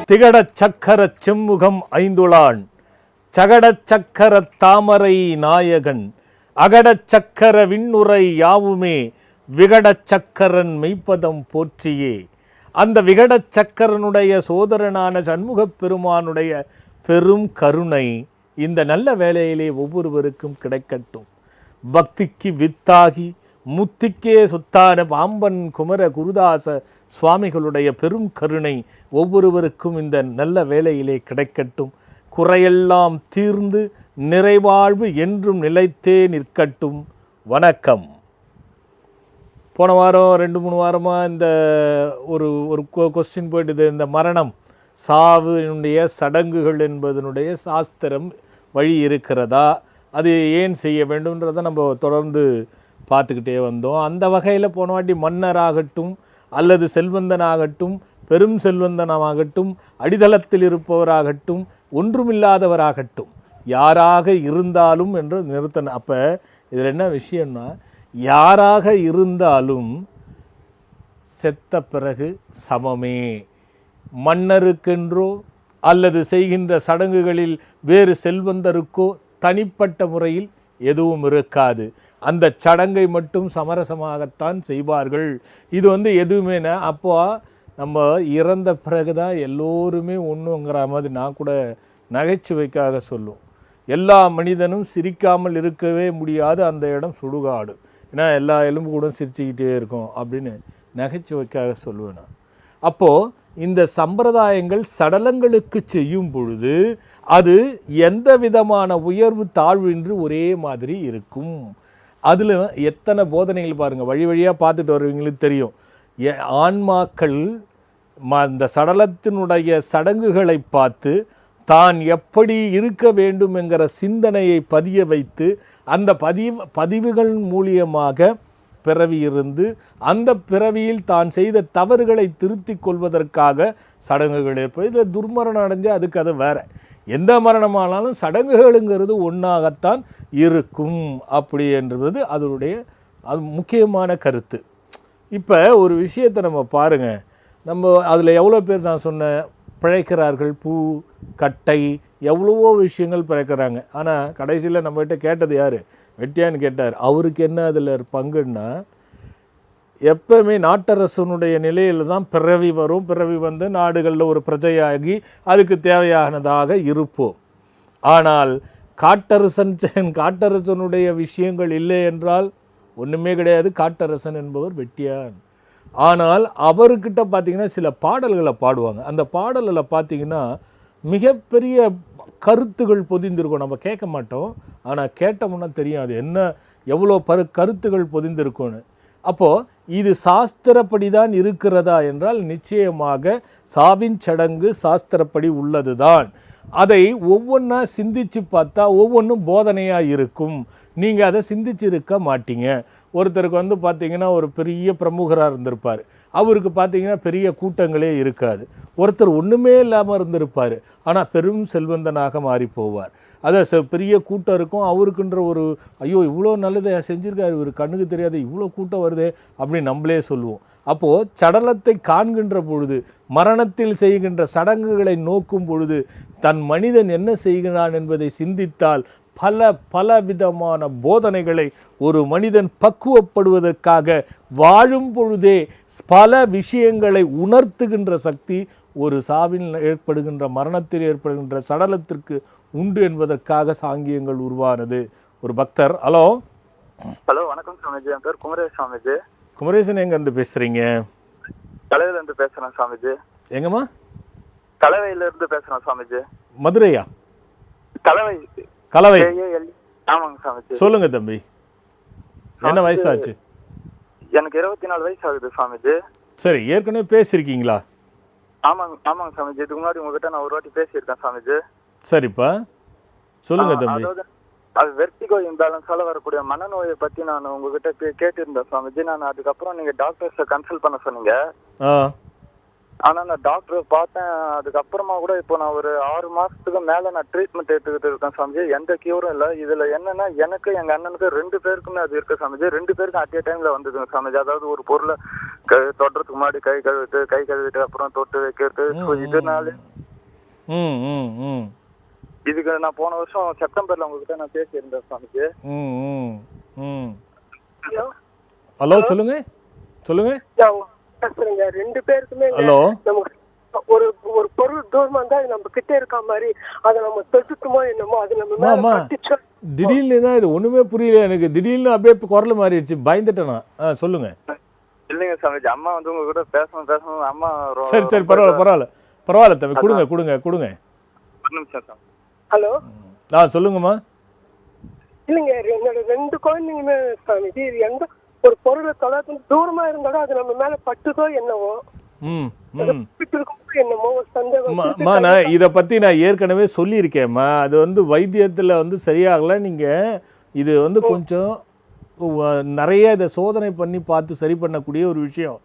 திகடச் சக்கரச் செம்முகம் ஐந்துளான் சகடச் சக்கரத் தாமரை நாயகன் அகடச் சக்கர விண்ணுரை யாவுமே விகடச் சக்கரன் மெய்ப்பதம் போற்றியே. அந்த விகடச் சக்கரனுடைய சோதரனான சண்முகப் பெருமானுடைய பெரும் கருணை இந்த நல்ல வேளையிலே ஒவ்வொருவருக்கும் கிடைக்கட்டும். பக்திக்கு வித்தாகி முத்திக்கே சொத்தான பாம்பன் குமர குருதாச சுவாமிகளுடைய பெரும் கருணை ஒவ்வொருவருக்கும் இந்த நல்ல வேளையிலே கிடைக்கட்டும். குறையெல்லாம் தீர்ந்து நிறைவாழ்வு என்றும் நிலைத்தே நிற்கட்டும். வணக்கம். போன வாரம் 2-3 வாரமாக இந்த ஒரு கொஸ்டின் போயிட்டுது. இந்த மரணம் சாவினுடைய சடங்குகள் என்பதனுடைய சாஸ்திரம் வழி இருக்கிறதா, அது ஏன் செய்ய வேண்டும்ன்றதை நம்ம தொடர்ந்து பார்த்துக்கிட்டே வந்தோம். அந்த வகையில் போன வாட்டி மன்னராகட்டும் அல்லது செல்வந்தனாகட்டும் பெரும் செல்வந்தனாகட்டும் அடித்தளத்தில் இருப்பவராகட்டும் ஒன்றுமில்லாதவராகட்டும் யாராக இருந்தாலும் என்று நிறுத்தணும். அப்போ இதில் என்ன விஷயம்னா, யாராக இருந்தாலும் செத்த பிறகு சமமே. மன்னருக்கென்றோ அல்லது செய்கின்ற சடங்குகளில் வேறு செல்வந்தருக்கோ தனிப்பட்ட முறையில் எதுவும் இருக்காது. அந்த சடங்கை மட்டும் சமரசமாகத்தான் செய்வார்கள். இது எதுவுமேனா அப்போ நம்ம இறந்த பிறகு தான் எல்லோருமே ஒன்றுங்கிற மாதிரி நான் கூட நகைச்சுவைக்காக சொல்லுவோம். எல்லா மனிதனும் சிரிக்காமல் இருக்கவே முடியாது, அந்த இடம் சுடுகாடு, ஏன்னா எல்லா எலும்பு கூட சிரிச்சுக்கிட்டே இருக்கும் அப்படின்னு நகைச்சுவைக்காக சொல்லுவேன் நான். அப்போது இந்த சம்பிரதாயங்கள் சடலங்களுக்கு செய்யும் பொழுது அது எந்த விதமான உயர்வு தாழ்வின்றி ஒரே மாதிரி இருக்கும். அதில் எத்தனை போதனைகள் பாருங்கள், வழி வழியாக பார்த்துட்டு வருவீங்களுக்கு தெரியும். ஆன்மாக்கள் அந்த சடலத்தினுடைய சடங்குகளை பார்த்து தான் எப்படி இருக்க வேண்டும் என்கிற சிந்தனையை பதிய வைத்து அந்த பதிவுகள் மூலியமாக பிறவி இருந்து அந்த பிறவியில் தான் செய்த தவறுகளை திருத்தி கொள்வதற்காக சடங்குகள் ஏற்பது. இதில் துர்மரணம் அடைஞ்சால் அதுக்கு அது வேறு. எந்த மரணமானாலும் சடங்குகளுங்கிறது ஒன்றாகத்தான் இருக்கும் அப்படி என்பது அதனுடைய அது முக்கியமான கருத்து. இப்போ ஒரு விஷயத்தை நம்ம பாருங்கள், நம்ம அதில் எவ்வளோ பேர் நான் சொன்னேன் பிழைக்கிறார்கள், பூ கட்டை எவ்வளவோ விஷயங்கள் பிழைக்கிறாங்க. ஆனால் கடைசியில் நம்மகிட்ட கேட்டது யார்? வெட்டியான்னு கேட்டார். அவருக்கு என்ன அதில் பங்குன்னா, எப்பவுமே நாட்டரசனுடைய நிலையில் தான் பிறவி வரும், பிறவி வந்து நாடுகளில் ஒரு பிரஜையாகி அதுக்கு தேவையானதாக இருப்போம். ஆனால் காட்டரசனுடைய விஷயங்கள் இல்லை என்றால் ஒன்றுமே கிடையாது. காட்டரசன் என்பவர் வெட்டியான். ஆனால் அவர்கிட்ட பார்த்திங்கன்னா சில பாடல்களை பாடுவாங்க. அந்த பாடல்களை பார்த்திங்கன்னா மிகப்பெரிய கருத்துகள் பொதிந்திருக்கும். நம்ம கேட்க மாட்டோம், ஆனால் கேட்டோம்னா தெரியும் அது என்ன எவ்வளோ கருத்துகள் பொதிந்திருக்கும்னு. அப்போது இது சாஸ்திரப்படி தான் இருக்கிறதா என்றால் நிச்சயமாக சாவின் சடங்கு சாஸ்திரப்படி உள்ளது தான். அதை ஒவ்வொன்றா சிந்தித்து பார்த்தா ஒவ்வொன்றும் போதனையாக இருக்கும். நீங்கள் அதை சிந்திச்சு இருக்க மாட்டீங்க. ஒருத்தருக்கு பார்த்திங்கன்னா ஒரு பெரிய பிரமுகராக இருந்திருப்பார், அவருக்கு பார்த்திங்கன்னா பெரிய கூட்டங்களே இருக்காது. ஒருத்தர் ஒன்றுமே இல்லாமல் இருந்திருப்பார், ஆனால் பெரும் செல்வந்தனாக மாறி போவார். அதை பெரிய கூட்டம் இருக்கும், அவருக்குன்ற ஒரு ஐயோ இவ்வளோ நல்லதை செஞ்சுருக்காரு, இவர் கண்ணுக்கு தெரியாது இவ்வளோ கூட்டம் வருதே அப்படின்னு நம்மளே சொல்லுவோம். அப்போது சடலத்தை காண்கின்ற பொழுது, மரணத்தில் செய்கின்ற சடங்குகளை நோக்கும் பொழுது தன் மனிதன் என்ன செய்கிறான் என்பதை சிந்தித்தால் பல விதமான போதனைகளை ஒரு மனிதன் பக்குவப்படுவதற்காக வாழும் பொழுதே பல விஷயங்களை உணர்த்துகின்ற சக்தி ஒரு சாவில் ஏற்படுகின்ற மரணத்தில் ஏற்படுகின்ற சடலத்திற்கு உண்டு என்பதற்காக சாங்கியங்கள் உருவானது. ஒரு பக்தர். ஹலோ வணக்கம் சுவாமிஜி, என் பேர் குமரேஷ் சுவாமிஜி. குமரேசன் எங்கேருந்து பேசுகிறீங்க? கலவையிலேருந்து பேசுகிறேன் சுவாமிஜி. எங்கம்மா? கலவையிலேருந்து பேசுகிறேன் சுவாமிஜி. மதுரையா? கலவை. ஆமாங்க சுவாமிஜி. சொல்லுங்க தம்பி, என்ன வயசாச்சு? எனக்கு 24 வயசு ஆகுது சுவாமிஜி. சரி, ஏற்கனவே பேசியிருக்கீங்களா? ஆமாங்க சுவாமிஜி, இதுக்கு முன்னாடி உங்ககிட்ட நான் ஒரு வாட்டி பேசியிருக்கேன் சுவாமிஜி. சரிப்பா, சொல்லுங்க தம்பி. அது வெர்டிகோ இம்பேலன்ஸால வரக்கூடிய மனநோயை பற்றி நான் உங்ககிட்ட கேட்டிருந்தேன் சுவாமிஜி. நான் அதுக்கப்புறம் நீங்கள் டாக்டர்ஸை கன்சல்ட் பண்ண சொன்னீங்க. ஆனால் நான் டாக்டரை பார்த்தேன். அதுக்கப்புறமா கூட இப்போ நான் ஒரு 6 மாதத்துக்கு மேலே நான் ட்ரீட்மெண்ட் எடுத்துக்கிட்டு இருக்கேன் சாமிஜி. எந்த கியூரும் இல்லை. இதில் என்னென்னா எனக்கு எங்கள் அண்ணனுக்கு 2 பேருக்குமே அது இருக்குது சாமிஜி. 2 பேருக்கும் அட் ஏ டைமில் வந்ததுங்க சாமிஜி. அதாவது ஒரு பொருளை தொடுறதுக்கு முன்னாடி கை கழுவிட்டு அப்புறம் தொட்டு வைக்கிறது. ஸோ இதனால ம் ம் ம் இதுக்கு நான் போன வருஷம் செப்டம்பர்ல உங்ககிட்ட நான் பேசியிருந்தேன் சுவாமிஜி. ம் ம் ம் ஹலோ ஹலோ சொல்லுங்க சொல்லுங்க. பேசுறேங்க. 2 பேருக்குமே ஹலோ. நமக்கு ஒரு ஒரு பொருள் தூரமா இருந்தா அது நம்ம கிட்ட இருக்க மாதிரி அதை நம்ம தொட்டுட்டுமோ என்னமோ அது நம்ம மேல ஆமா. பட்டுச்சோ. திடீர்னு தான் இது ஒண்ணுமே புரியல எனக்கு. திடீர்னு அப்படியே குரல் மாறிடுச்சு, பயந்துட்டேன் நான். சொல்லுங்க. இல்லைங்க சுவாமிஜி, அம்மா வந்து உங்ககிட்ட பேசணும் அம்மா சரி சரி, பரவாயில்ல தம்பி, கொடுங்க கொடுங்க. ஒரு நிமிஷம் சாமி. ஹலோ. சொல்லுங்கம்மா. இல்லைங்க, என்னோட 2 குழந்தைங்களுமே சாமிஜி எந்த ஒரு பொருளை தொலைத்து தூரமா இருந்தாலும் அது நம்ம மேல பட்டுதோ என்னவோ என்னமோ ஒரு சந்தேகம். நான் இதை பற்றி நான் ஏற்கனவே சொல்லியிருக்கேம்மா. அது வந்து வைத்தியத்தில் வந்து சரியாகலை. நீங்கள் இது வந்து கொஞ்சம் நிறைய இதை சோதனை பண்ணி பார்த்து சரி பண்ணக்கூடிய ஒரு விஷயம்.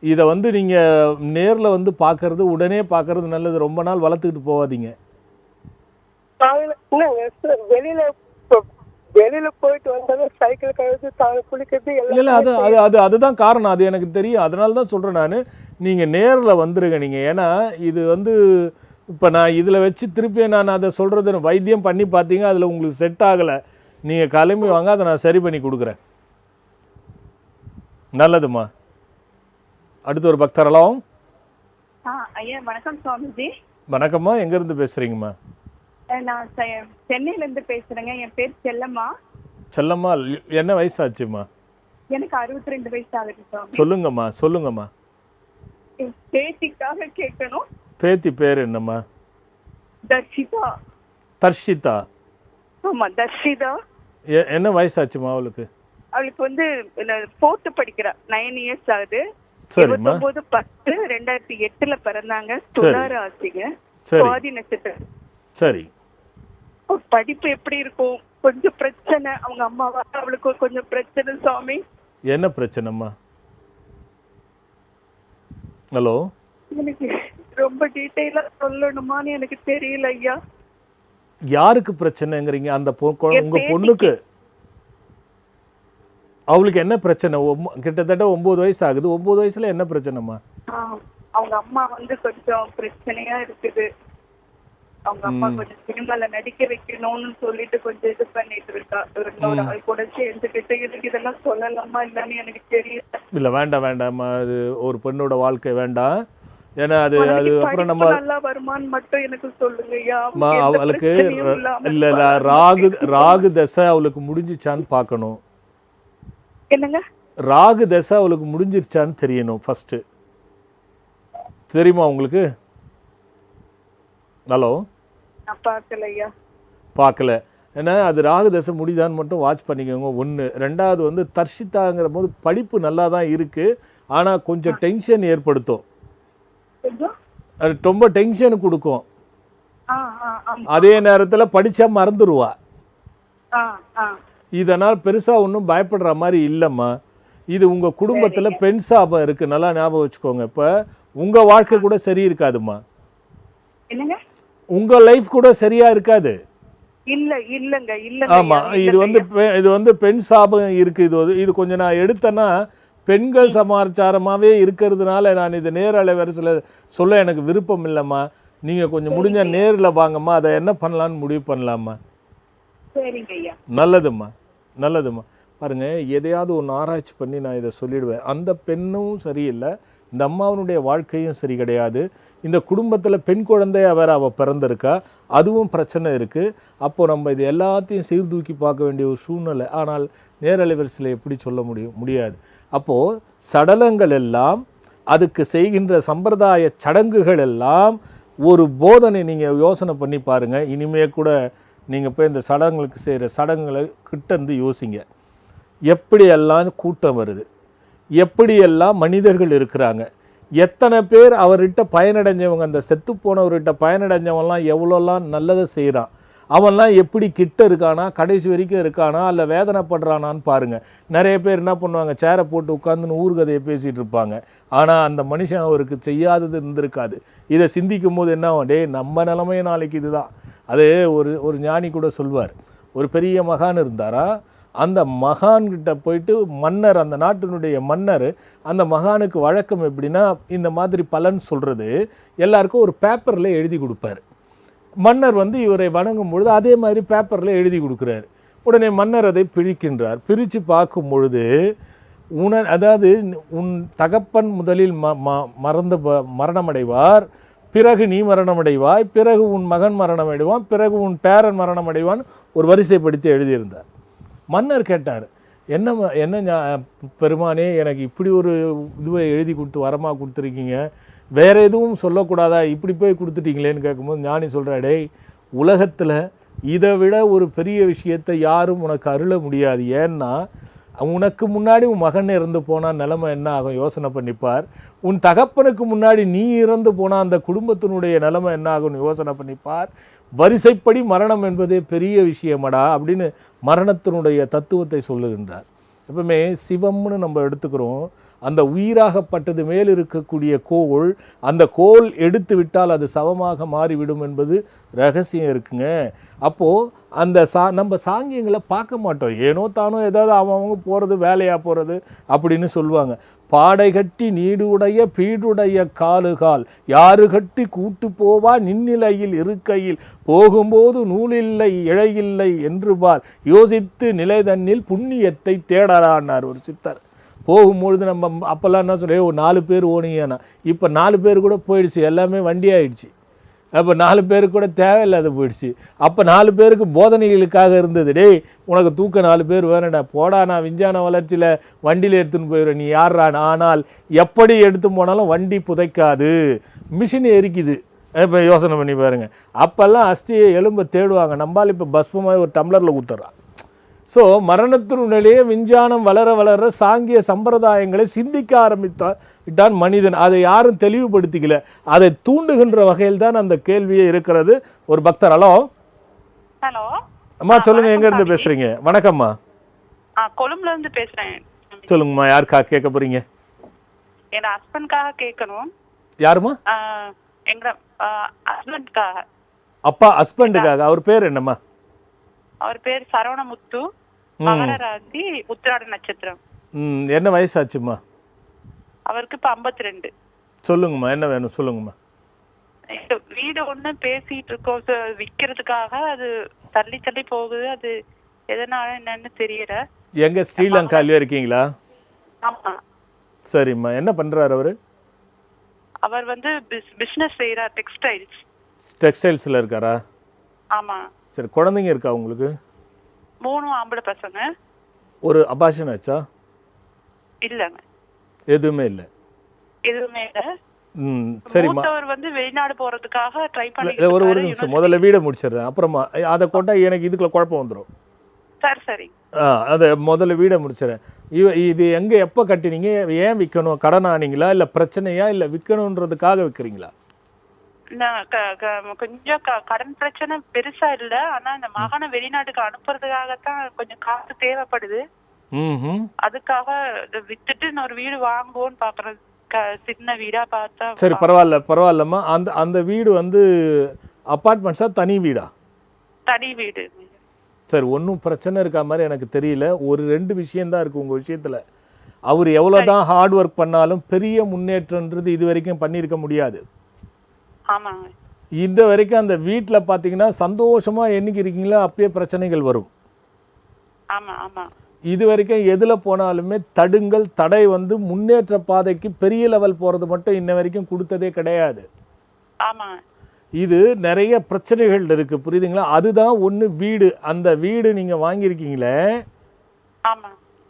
இதை வந்து நீங்கள் நேரில் வந்து பார்க்கறது, உடனே பார்க்கறது நல்லது. ரொம்ப நாள் வளர்த்துக்கிட்டு போகாதீங்க. வெளியில போயிட்டு வந்தாலும் சைக்கிள் கழுது குளிக்கிறது இல்லை, அதுதான் காரணம். அது எனக்கு தெரியும். அதனால தான் சொல்கிறேன் நான், நீங்கள் நேரில் வந்துருங்க நீங்கள். ஏன்னா இது வந்து இப்போ நான் இதில் வச்சு திருப்பி நான் அதை சொல்கிறது, வைத்தியம் பண்ணி பார்த்தீங்க, அதில் உங்களுக்கு செட் ஆகலை, நீங்கள் கிளம்பி வாங்க, அதை நான் சரி பண்ணி கொடுக்குறேன். நல்லதும்மா. அடுத்து ஒரு பக்தரலாம். ஐயா வணக்கம் சுவாமிஜி. வணக்கம்மா, எங்கேருந்து பேசுகிறீங்கம்மா? நான் சென்னையிலேருந்து பேசுகிறேங்க. என் பேர் செல்லம்மா. செல்லம்மா, என்ன வயசாச்சும்மா? எனக்கு 62 வயசு ஆகுது சுவாமி. சொல்லுங்கம்மா. என் பேத்திக்காக கேட்கணும். பேத்தி பேர் என்னம்மா? தர்ஷிதா. ஆமாம், தர்ஷிதா. என்ன வயசாச்சுமா அவளுக்கு? அவளுக்கு வந்து 4th படிக்கிறா. 9 இயர்ஸ் ஆகுது. சரிம்மா. 29/10/2008 பிறந்தாங்க. துளார ஆசிங்க. சுவாதி நட்சத்திரம். சரி. படிப்பு எப்படி இருக்கும்? கொஞ்சம் பிரச்சனை. அவங்க அம்மாவா அவளுக்கு கொஞ்சம் பிரச்சனை சுவாமி. என்ன பிரச்சனைம்மா? ஹலோ. எனக்கு ரொம்ப டீடைலா சொல்லணுமான்னு எனக்கு தெரியல ஐயா. யாருக்கு பிரச்சனைங்கிறீங்க? அந்த உங்க பொண்ணுக்கு? அவளுக்கு என்ன பிரச்சனை? கிட்டத்தட்ட 9 வயசு ஆகுது. 9 வயசுல என்ன பிரச்சனைம்மா? அவங்க அம்மா வந்து கொஞ்சம் பிரச்சனையா இருக்குது. அவங்க அம்மா கொஞ்சம் சினிமால நடிக்க வைக்கணும்னு சொல்லிட்டு கொஞ்சம் இது பண்ணிட்டு இருக்கா. இன்னொரு ஆள் கூட சேர்ந்துக்கிட்டு. எனக்கு இதெல்லாம் சொல்லலாமா இல்லன்னு எனக்கு தெரியல. இல்ல, வேண்டாம்மா. அது ஒரு பெண்ணோட வாழ்க்கை வேண்டாம். ஏன்னா அது அப்புறம் நம்ம நல்லா வருமான்னு மட்டும் எனக்கு சொல்லுங்க ஐயா. அவளுக்கு இல்ல ராகு தசை அவளுக்கு முடிஞ்சிச்சான்னு பார்க்கணும். என்னங்க? ராகு தசை அவளுக்கு முடிஞ்சிருச்சான்னு தெரியணும் ஃபர்ஸ்ட். தெரியுமா உங்களுக்கு? ஹலோ. நான் பார்க்கல ஐயா. பார்க்கல. ஏன்னா அது ராகு தசை முடிதான்னு மட்டும் வாட்ச் பண்ணிக்கோங்க. 1. 2வது வந்து தர்ஷிதாங்கிற போது படிப்பு நல்லா தான் இருக்குது, ஆனால் கொஞ்சம் டென்ஷன் ஏற்படுத்தும். அது ரொம்ப டென்ஷன் கொடுக்கும். அதே நேரத்தில் படித்தா மறந்துடுவா. இதனால் பெருசாக ஒன்றும் பயப்படுற மாதிரி இல்லைம்மா. இது உங்கள் குடும்பத்தில் பெண் சாபம் இருக்குது, நல்லா ஞாபகம் வச்சுக்கோங்க. இப்போ உங்கள் வாழ்க்கை கூட சரி இருக்காதுமா. உங்கள் லைஃப் கூட சரியா இருக்காது. ஆமா, இது வந்து பெண் சாபம் இருக்கு. இது கொஞ்சம் நான் எடுத்தேன்னா பெண்கள் சமாச்சாரமாகவே இருக்கிறதுனால நான் இது நேர அலைவரிசையில் சொல்ல எனக்கு விருப்பம் இல்லைம்மா. நீங்கள் கொஞ்சம் முடிஞ்ச நேரில் வாங்கம்மா, அதை என்ன பண்ணலான்னு முடிவு பண்ணலாம்மா. நல்லதும்மா. பாருங்கள், எதையாவது ஒன்று ஆராய்ச்சி பண்ணி நான் இதை சொல்லிடுவேன். அந்த பெண்ணும் சரியில்லை, இந்த அம்மாவனுடைய வாழ்க்கையும் சரி கிடையாது. இந்த குடும்பத்தில் பெண் குழந்தையா வேற அவள் பிறந்திருக்கா, அதுவும் பிரச்சனை இருக்குது. அப்போது நம்ம இது எல்லாத்தையும் சீர்தூக்கி பார்க்க வேண்டிய ஒரு சூழ்நிலை. ஆனால் நேரலைவரிசையில் எப்படி சொல்ல முடியாது. அப்போது சடலங்கள் எல்லாம், அதுக்கு செய்கின்ற சம்பிரதாய சடங்குகள் எல்லாம் ஒரு போதனை. நீங்கள் யோசனை பண்ணி பாருங்கள். இனிமே கூட நீங்கள் போய் இந்த சடங்குகளுக்கு செய்கிற சடங்குகளை கிட்டேருந்து யோசிங்க. எப்படியெல்லாம் கூட்டம் வருது, எப்படியெல்லாம் மனிதர்கள் இருக்கிறாங்க, எத்தனை பேர் அவர்கிட்ட பயனடைஞ்சவங்க, அந்த செத்து போனவர்கிட்ட பயனடைஞ்சவன்லாம் எவ்வளோலாம் நல்லதை செய்கிறான், அவன்லாம் எப்படி கிட்ட இருக்கானா, கடைசி வரைக்கும் இருக்கானா, இல்லை வேதனைப்படுறானான்னு பாருங்கள். நிறைய பேர் என்ன பண்ணுவாங்க, சேரை போட்டு உட்காந்துன்னு ஊர்கதையை பேசிகிட்டு இருப்பாங்க. ஆனால் அந்த மனுஷன் அவருக்கு செய்யாதது இருந்திருக்காது. இதை சிந்திக்கும் போது என்ன ஆகும், நம்ம நிலைமையே நாளைக்கு இதுதான். அது ஒரு ஞானி கூட சொல்வார். ஒரு பெரிய மகான் இருந்தாரா, அந்த மகான்கிட்ட போயிட்டு மன்னர், அந்த நாட்டினுடைய மன்னர், அந்த மகானுக்கு வழக்கம் எப்படின்னா இந்த மாதிரி பலன் சொல்கிறது எல்லாருக்கும் ஒரு பேப்பரில் எழுதி கொடுப்பார். மன்னர் வந்து இவரை வணங்கும் பொழுது அதே மாதிரி பேப்பரில் எழுதி கொடுக்குறாரு. உடனே மன்னர் அதை பிரிக்கின்றார். பிரித்து பார்க்கும் பொழுது அதாவது உன் தகப்பன் முதலில் மரணமடைவார், பிறகு நீ மரணமடைவாய், பிறகு உன் மகன் மரணமடைவான், பிறகு உன் பேரன் மரணமடைவான் ஒரு வரிசைப்படுத்தி எழுதியிருந்தார். மன்னர் கேட்டார், என்ன பெருமானே, எனக்கு இப்படி ஒரு இதுவை எழுதி கொடுத்து வரமாக கொடுத்துருக்கீங்க, வேறு எதுவும் சொல்லக்கூடாதா, இப்படி போய் கொடுத்துட்டீங்களேன்னு கேட்கும்போது ஞானி சொல்கிறாடே, உலகத்தில் இதை விட ஒரு பெரிய விஷயத்தை யாரும் உனக்கு அருள முடியாது. ஏன்னா உனக்கு முன்னாடி உன் மகன் இறந்து போனால் நிலைமை என்ன ஆகும் யோசனை பண்ணிப்பார். உன் தகப்பனுக்கு முன்னாடி நீ இறந்து போனால் அந்த குடும்பத்தினுடைய நிலைமை என்ன ஆகும்னு யோசனை பண்ணிப்பார். வரிசைப்படி மரணம் என்பதே பெரிய விஷயமடா அப்படின்னு மரணத்தினுடைய தத்துவத்தை சொல்லுகின்றார். எப்பவுமே சிவம்னு நம்ம எடுத்துக்கிறோம். அந்த உயிராகப்பட்டது மேல் இருக்கக்கூடிய கோள், அந்த கோள் எடுத்து விட்டால் அது சவமாக மாறிவிடும் என்பது ரகசியம் இருக்குங்க. அப்போது அந்த நம்ம சாங்கியங்களை பார்க்க மாட்டோம். ஏனோ தானோ ஏதாவது அவங்க போகிறது வேலையாக போகிறது அப்படின்னு சொல்லுவாங்க. பாடை கட்டி நீடுடைய பீடுடைய காலுகால் யாரு கட்டி கூட்டு போவா நின்னிலையில் இருக்கையில் போகும்போது நூலில்லை இழையில்லை என்று பார் யோசித்து நிலை தன்னில் புண்ணியத்தை தேடறான்னார் ஒரு சித்தர். போகும்பொழுது நம்ம அப்போல்லாம் என்ன சொல்கிறேன், ஒரு 4 பேர் ஓனிங்கன்னா இப்போ 4 பேர் கூட போயிடுச்சு, எல்லாமே வண்டி ஆகிடுச்சு. அப்போ 4 பேருக்கு கூட தேவையில்லாத போயிடுச்சு. அப்போ 4 பேருக்கு போதனைகளுக்காக இருந்தது, டேய் உனக்கு தூக்க 4 பேர் வேணும்டா, போடா நான் விஞ்ஞான வளர்ச்சியில் வண்டியில் எடுத்துன்னு போயிடுவேன், நீ யார்றான். ஆனால் எப்படி எடுத்து போனாலும் வண்டி புதைக்காது, மிஷின் எரிக்குது. இப்போ யோசனை பண்ணி பாருங்கள். அப்போல்லாம் அஸ்தியை எலும்பை தேடுவாங்க, நம்மளால் இப்போ பஸ்பமாக ஒரு டம்ளரில் ஊட்டுறான். ஸோ மரணத்தினுடைய விஞ்ஞானம் வளர வளர சாங்கிய சம்பிரதாயங்களை சிந்திக்க ஆரம்பித்தான் மனிதன். அதை யாரும் தெளிவுபடுத்திக்கல. அதை தூண்டுகின்ற வகையில் தான் அந்த கேள்வியே இருக்கிறது. ஒரு பக்தர், ஹலோ ஹலோ அம்மா சொல்லுங்க, எங்க இருந்து பேசுறீங்க? வணக்கம்மா. கொழும்புல இருந்து பேசுறேன். சொல்லுங்கம்மா, யாருக்கா கேட்க போறீங்க? என் ஹஸ்பண்ட்காக கேட்கணும். யாருமா? எங்க ஹஸ்பண்ட்காக. அப்பா ஹஸ்பண்டுக்காக. அவர் பேர் என்னம்மா? அவர் பேர் சரவணமுத்து, மகர ராசி, உத்திராட நட்சத்திரம். என்ன வயசாச்சுமா அவருக்கு இப்ப 52. சொல்லுங்கம்மா, என்ன வேணும் சொல்லுங்கம்மா. வீடு ஒண்ணு பேசிட்டு இருக்கோம் விக்கிறதுக்காக, அது தள்ளி தள்ளி போகுது. அது எதனால என்னன்னு தெரியல. எங்க ஸ்ரீலங்காலயே இருக்கீங்களா? ஆமா. சரிம்மா, என்ன பண்றாரு அவரு? அவர் வந்து பிசினஸ் செய்யறார், டெக்ஸ்டைல்ஸ்ல இருக்காரா? ஆமா. சரி, குழந்தைங்க இருக்கா உங்களுக்கு? 3 ஆம்பளை பசங்க. ஒரு அபாஷன் ஆச்சா? இல்லங்க, எதுவுமே இல்லை. எதுவுமே இல்ல. சரிம்மா, அவர் வந்து வெளிநாடு போறதுக்காக ட்ரை பண்ணி. ஒரு நிமிஷம், முதல்ல வீடை முடிச்சிடுறேன், அப்புறமா அதை கொண்டா எனக்கு இதுக்குள்ள குழப்பம் வந்துடும். சரி. அதை முதல்ல வீடை முடிச்சிடறேன். இது எங்கே எப்போ கட்டினீங்க? ஏன் விற்கணும்? கடன் ஆனீங்களா, இல்லை பிரச்சனையா, இல்லை விற்கணுன்றதுக்காக விற்கிறீங்களா? கொஞ்சம் கடன் பிரச்சனை பெருசா இல்ல. ஆனா இந்த மகனை வெளிநாட்டுக்கு அனுப்புறதுக்காகத்தான் கொஞ்சம் காசு தேவைப்படுது. அதுக்காக வித்துட்டு ஒரு வீடு வாங்குவோன்னு பாக்குறது, சின்ன வீடா பார்த்தா. சரி, பரவாயில்லம்மா. அந்த வீடு வந்து அபார்ட்மெண்ட்ஸா, தனி வீடா? தனி வீடு. சரி, ஒன்றும் பிரச்சனை இருக்கா மாதிரி எனக்கு தெரியல. ஒரு 2 விஷயம்தான் இருக்கு உங்க விஷயத்துல. அவர் எவ்வளவுதான் ஹார்ட் ஒர்க் பண்ணாலும் பெரிய முன்னேற்றம்ன்றது இது வரைக்கும் பண்ணியிருக்க முடியாது. ஆமாங்க. இந்த வரைக்கும் அந்த வீட்டில் பார்த்தீங்கன்னா சந்தோஷமா என்னைக்கு இருக்கீங்களோ அப்பயே பிரச்சனைகள் வரும். ஆமா ஆமா. இது வரைக்கும் எதில் போனாலுமே தடை வந்து முன்னேற்ற பாதைக்கு பெரிய லெவல் போகிறது மட்டும் இன்ன வரைக்கும் கொடுத்ததே கிடையாது. ஆமா. இது நிறைய பிரச்சனைகள் இருக்குது, புரியுதுங்களா? அதுதான் ஒன்று வீடு. அந்த வீடு நீங்கள் வாங்கியிருக்கீங்களே,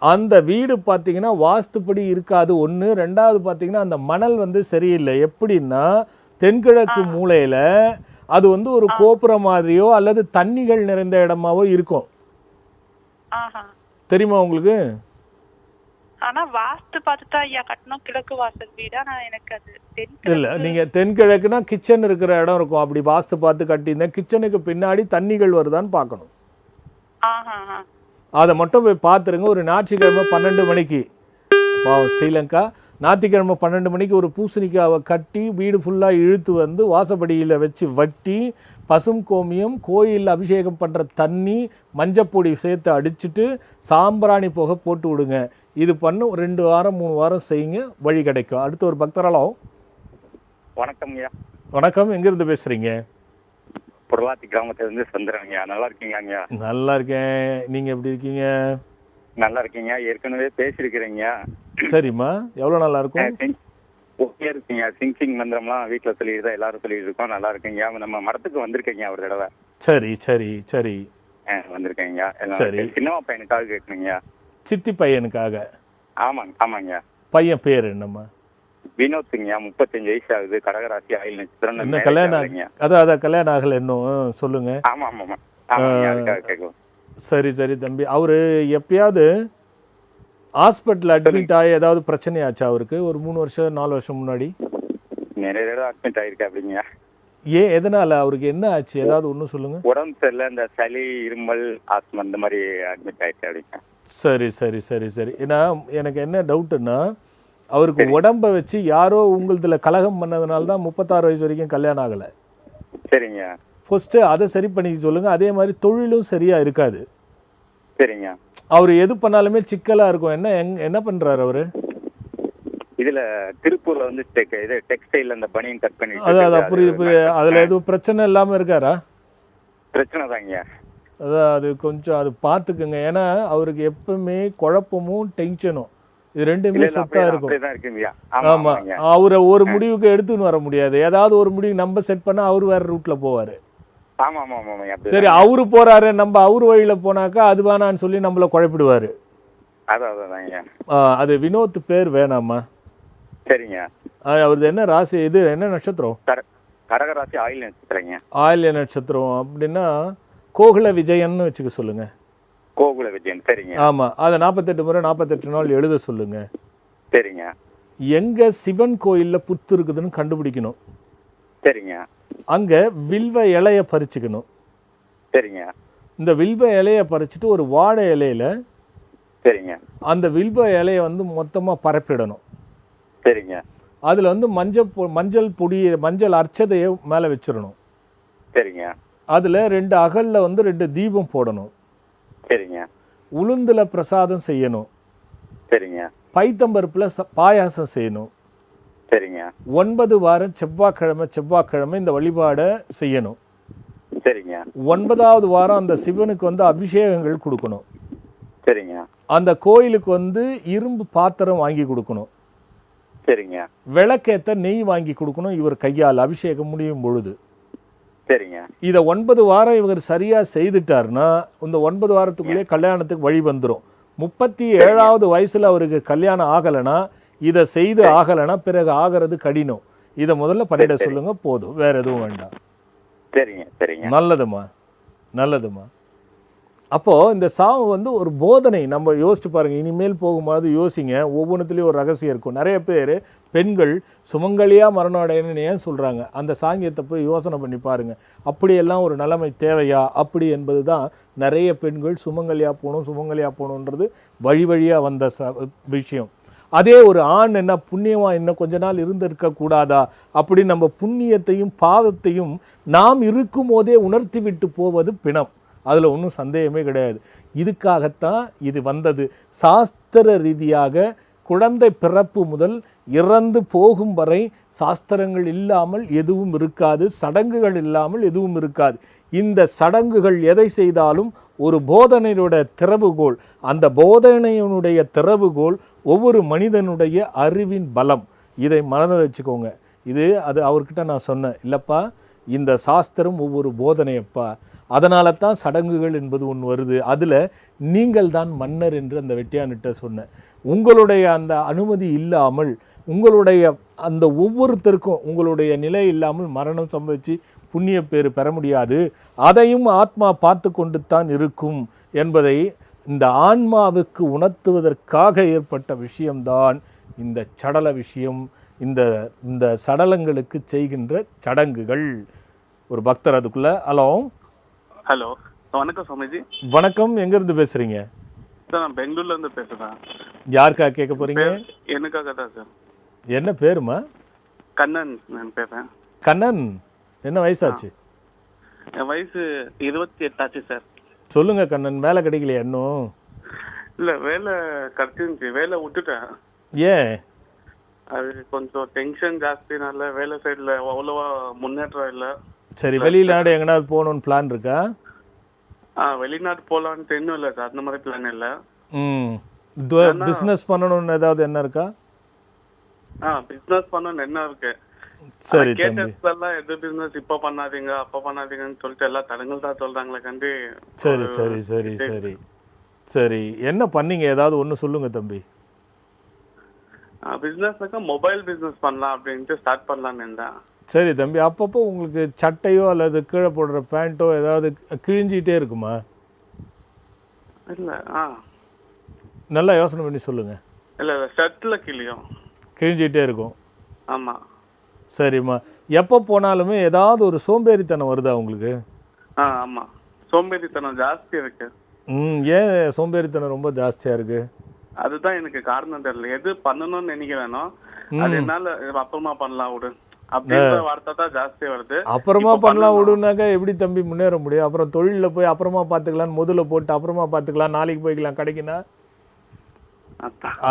அந்த வீடு பார்த்தீங்கன்னா வாஸ்துப்படி இருக்காது ஒன்று. 2வது பார்த்தீங்கன்னா அந்த மணல் வந்து சரியில்லை. எப்படின்னா தென்கிழக்கு மூலையில் அது வந்து ஒரு கோபுரம் மாதிரியோ அல்லது தண்ணிகள் நிறைந்த இடமாவோ இருக்கும். தெரியுமா உங்களுக்கு? ஆனா வாஸ்து பார்த்துட்டா ஐயா கட்டணும் கிழக்கு வாசல் வீடா. நான் எனக்கு அது இல்லை, நீங்கள் தென்கிழக்குனா கிச்சன் இருக்கிற இடம் இருக்கும். அப்படி வாஸ்து பார்த்து கட்டியிருந்தேன். கிச்சனுக்கு பின்னாடி தண்ணிகள் வருதான்னு பார்க்கணும். அதை மட்டும் போய் பார்த்துருங்க. ஒரு ஞாயிற்றுக்கிழமை 12 மணிக்கு. பாவம் ஸ்ரீலங்கா, ஞாயிற்றுக்கிழமை 12 மணிக்கு ஒரு பூசணிக்காவை கட்டி வீடு ஃபுல்லாக இழுத்து வந்து வாசப்படியில் வச்சு வட்டி பசும் கோமியம் கோயிலில் அபிஷேகம் பண்ணுற தண்ணி மஞ்சப்பொடி சேர்த்து அடிச்சுட்டு சாம்பிராணி புகை போட்டு விடுங்க. இது பண்ண 2 வாரம் 3 வாரம் செய்யுங்க, வழி கிடைக்கும். அடுத்து ஒரு பக்தராலும். வணக்கம் ஐயா. வணக்கம், எங்கேருந்து பேசுகிறீங்க? பொருளாத்தி கிராமத்திலிருந்து சந்திரன் ஐயா. நல்லா இருக்கீங்களா ஐயா? நல்லா இருக்கேன், நீங்கள் எப்படி இருக்கீங்க? நல்லா இருக்கீங்க. ஏற்கனவே பேசியிருக்கிறீங்க. சரிம்மா, எவ்வளோ நல்லா இருக்கும்? ஓகே இருக்குங்க. சிங் மந்திரம்லாம் வீட்டில் சொல்லிட்டு தான் எல்லாரும் சொல்லிட்டு இருக்கோம். நல்லா இருக்குங்க. நம்ம மடத்துக்கு வந்திருக்கீங்க ஒரு தடவை. சரி சரி சரி வந்திருக்கீங்க. சரி. சின்னவா பையனுக்காக கேட்கணுங்க. சித்தி பையனுக்காக? ஆமாங்க ஆமாங்க. பையன் பேர் என்னம்மா? வினோத்துங்க. 35 வயசு ஆகுது. கடகராசி ஆயில் நட்சத்திரம். இன்னும் கல்யாணம் அதான் கல்யாணம் ஆகலை இன்னும். சொல்லுங்க. ஆமா ஆமாம் ஆமாங்க. அதுக்காக கேட்கலாம். சரி சரி தம்பி, அவர் எப்பயாவது ஹாஸ்பிட்டல் அட்மிட் ஆகி ஏதாவது பிரச்சனையாச்சா அவருக்கு? ஒரு 3 வருஷம் 4 வருஷம் முன்னாடி நிறைய தடவை அட்மிட் ஆயிருக்கா அப்படிங்க. ஏன், எதனால, அவருக்கு என்ன ஆச்சு, ஏதாவது ஒன்றும் சொல்லுங்க. உடம்பு சரியில்லை, இந்த சளி இருமல் ஆஸ்மா இந்த மாதிரி அட்மிட் ஆயிடுச்சு அப்படிங்க. சரி சரி சரி சரி. ஏன்னா எனக்கு என்ன டவுட்டுன்னா, அவருக்கு உடம்பை வச்சு யாரோ உங்களதுல கலகம் பண்ணதுனால தான் 36 வயசு வரைக்கும் கல்யாணம் ஆகலை. சரிங்க. ஃபர்ஸ்ட்டு அதை சரி பண்ணிக்க சொல்லுங்க. அதே மாதிரி தொழிலும் சரியா இருக்காது. சரிங்க. அவர் எது பண்ணாலுமே சிக்கலா இருக்கும். என்ன பண்றாரு அவரு? இதுல திருப்பூர்ல வந்து இது டெக்ஸ்டைல் அந்த பனியன் கட் பண்ணி. அதான் புரியுது. அதுல எதுவும் பிரச்சனை இல்லாம இருக்காரா? பிரச்சனை தாங்க. அதான் அது கொஞ்சம் அது பார்த்துக்குங்க. ஏன்னா அவருக்கு எப்பவுமே குழப்பமும் டென்ஷனும் இது ரெண்டுமே சொத்தா இருக்கும். ஆமா, அவரை ஒரு முடிவுக்கு எடுத்துன்னு வர முடியாது. ஏதாவது ஒரு முடிவு நம்ம செட் பண்ணா அவரு வேற ரூட்ல போவாரு. சரி, அவரு போறாரு, நம்ம அவரு வழியில போனாக்கா அது வேணான்னு சொல்லி நம்மள குழப்பிடுவாரு. அது வினோத் பேர் வேணாமா? சரிங்க. அவரது என்ன ராசி, இது என்ன நட்சத்திரம்? கடகராசி ஆயில்ய நட்சத்திரங்க. ஆயில்ய நட்சத்திரம் அப்படின்னா கோகுல விஜயன்னு வச்சுக்க சொல்லுங்க. கோகுல விஜயன். சரிங்க. ஆமா, அதை 48 முறை 48 நாள் எழுத சொல்லுங்க. சரிங்க. எங்க சிவன் கோயில்ல புத்து இருக்குதுன்னு கண்டுபிடிக்கணும். சரிங்க. அங்க வில்வ இலைய பறிச்சுக்கணும். சரிங்க. இந்த வில்வ இலைய பறிச்சுட்டு ஒரு வாழை இலையில சரிங்க அந்த வில்வ இலைய வந்து மொத்தமா பரப்பிடணும். சரிங்க. அதுல வந்து மஞ்சள் பொடி மஞ்சள் அர்ச்சதையை மேல வச்சிடணும். சரிங்க. அதுல 2 அகல்ல வந்து 2 தீபம் போடணும். சரிங்க. உளுந்துல பிரசாதம் செய்யணும். சரிங்க. பைத்தம்பருப்புல பாயாசம் செய்யணும். சரிங்க. 9 வாரம் செவ்வாய்க்கிழமை இந்த வழிபாடை செய்யணும். சரிங்க. 9வது வாரம் அந்த சிவனுக்கு வந்து அபிஷேகங்கள் கொடுக்கணும். சரிங்க. அந்த கோயிலுக்கு வந்து இரும்பு பாத்திரம் வாங்கி கொடுக்கணும். சரிங்க. விளக்கேத்த நெய் வாங்கி கொடுக்கணும் இவர் கையால் அபிஷேகம் முடியும் பொழுது. சரிங்க. இதை 9 வாரம் இவர் சரியா செய்துட்டாருன்னா இந்த 9 வாரத்துக்குள்ளே கல்யாணத்துக்கு வழி வந்துடும். 37வது வயசுல அவருக்கு கல்யாணம் ஆகலைன்னா, இதை செய்து ஆகலைன்னா பிறகு ஆகிறது கடினம். இதை முதல்ல பண்ணிட சொல்லுங்க, போதும், வேற எதுவும் வேண்டாம். சரிங்க. சரிங்க. நல்லதுமா. அப்போது இந்த சாவு வந்து ஒரு போதனை. நம்ம யோசிச்சு பாருங்கள், இனிமேல் போகும்போது யோசிங்க. ஒவ்வொன்றுத்துலேயும் ஒரு ரகசியம் இருக்கும். நிறைய பேர் பெண்கள் சுமங்கலியாக மரணம் அடையணும்னு ஏன் சொல்கிறாங்க? அந்த சாங்கியத்தை போய் யோசனை பண்ணி பாருங்கள். அப்படியெல்லாம் ஒரு நிலைமை தேவையா? அப்படி என்பது தான் நிறைய பெண்கள் சுமங்கலியாக போகணுன்றது வழியாக வந்த விஷயம். அதே ஒரு ஆண் என்ன புண்ணியமாக இன்னும் கொஞ்ச நாள் இருந்திருக்கக்கூடாதா அப்படின்னு நம்ம புண்ணியத்தையும் பாவத்தையும் நாம் இருக்கும் போதே உணர்த்தி விட்டு போவது பிணம். அதில் ஒன்றும் சந்தேகமே கிடையாது. இதுக்காகத்தான் இது வந்தது. சாஸ்திர ரீதியாக குழந்தை பிறப்பு முதல் இறந்து போகும் வரை சாஸ்திரங்கள் இல்லாமல் எதுவும் இருக்காது, சடங்குகள் இல்லாமல் எதுவும் இருக்காது. இந்த சடங்குகள் எதை செய்தாலும் ஒரு போதனையுடைய திறவுகோல். அந்த போதனையினுடைய திறவுகோல் ஒவ்வொரு மனிதனுடைய அறிவின் பலம். இதை மனதில் வச்சுக்கோங்க. அது அவர்கிட்ட நான் சொன்னேன், இல்லைப்பா இந்த சாஸ்திரம் ஒவ்வொரு போதனையப்பா, அதனால தான் சடங்குகள் என்பது ஒன்று வருது, அதில் நீங்கள் தான் மன்னர் என்று அந்த வெட்டியானிட்ட சொன்னேன். உங்களுடைய அந்த அனுமதி இல்லாமல், உங்களுடைய அந்த ஒவ்வொருத்தருக்கும் உங்களுடைய நிலை இல்லாமல் மரணம் சம்பவித்து புண்ணிய பேர் பெற முடியாது. அதையும் ஆத்மா பார்த்து கொண்டு தான் இருக்கும் என்பதை இந்த ஆன்மாவுக்கு உணர்த்துவதற்காக ஏற்பட்ட விஷயம்தான் இந்த சடல விஷயம். இந்த சடலங்களுக்கு செய்கின்ற சடங்குகள். ஒரு பக்தர் அதுக்குள்ள. ஹலோ, வணக்கம் சுவாமிஜி. வணக்கம், எங்கேருந்து பேசுகிறீங்க? சார் நான் பெங்களூர்லேருந்து பேசுகிறேன். யாருக்காக கேட்க போகிறீங்க? எனக்காக தான் சார். என்ன பேருமா? கண்ணன் நான் பேசுறேன். கண்ணன், என்ன வயசாச்சு? என் வயசு 28 ஆச்சு சார். சொல்லுங்க கண்ணன், வேலை கிடைக்கலையா இன்னும்? இல்ல வேலை கிடைச்சிருந்துச்சு, வேலை விட்டுட்டேன். ஏன்? அது கொஞ்சம் டென்ஷன் ஜாஸ்தினால வேலை சைடுல அவ்வளவா முன்னேற்றம் இல்லை. சரி, வெளிநாடு எங்கனாவது போகணும்னு பிளான் இருக்கா? வெளிநாட்டு போலான்ட்டு இன்னும் இல்லை சார், அந்த மாதிரி பிளான் இல்லை. பிஸ்னஸ் பண்ணணும்னு ஏதாவது என்ன இருக்கா? பிசினஸ் பண்ணணும்னு என்ன இருக்கு. சரி தம்பி, கேட்டதெல்லாம் எது பிசினஸ் இப்ப பண்ணாதீங்க அப்ப பண்ணாதீங்கன்னு சொல்லிட்டு எல்லாம் தடங்கள் தான் சொல்றாங்களே கண்டி. சரி சரி சரி சரி சரி, என்ன பண்ணீங்க? ஏதாவது ஒன்று சொல்லுங்க தம்பி. பிசினஸ்னாக்கா மொபைல் பிசினஸ் பண்ணலாம் அப்படின்ட்டு ஸ்டார்ட் பண்ணலான்னு இருந்தேன். சரி தம்பி, அப்பப்போ உங்களுக்கு சட்டையோ அல்லது கீழே போடுற பேண்ட்டோ ஏதாவது கிழிஞ்சிட்டே இருக்குமா? இல்ல நல்லா யோசனை பண்ணி சொல்லுங்க. இல்ல ஷர்ட்ல கிளியும் கிழிஞ்சிட்டே இருக்கும். ஆமா. சரிம்மா, எப்போ போனாலுமே ஏதாவது ஒரு சோம்பேறித்தனம் வருதா உங்களுக்கு? ஆமா, சோம்பேறித்தனம் ஜாஸ்தி இருக்கு. ஏன் சோம்பேறித்தனம் ரொம்ப ஜாஸ்தியா இருக்கு? அதுதான் எனக்கு காரணம் தெரியல. எது பண்ணணும்னு நினைக்க வேணும், அது என்னால அப்புறமா பண்ணலாம் விடு அப்படின்ற வார்த்தை தான் ஜாஸ்தி வருது. அப்புறமா பண்ணலாம் விடுனாக்கா எப்படி தம்பி முன்னேற முடியும்? அப்புறம் தொழிலில் போய் அப்புறமா பார்த்துக்கலாம், முதல்ல போட்டு அப்புறமா பார்த்துக்கலாம், நாளைக்கு போய்க்கலாம் கிடைக்குன்னா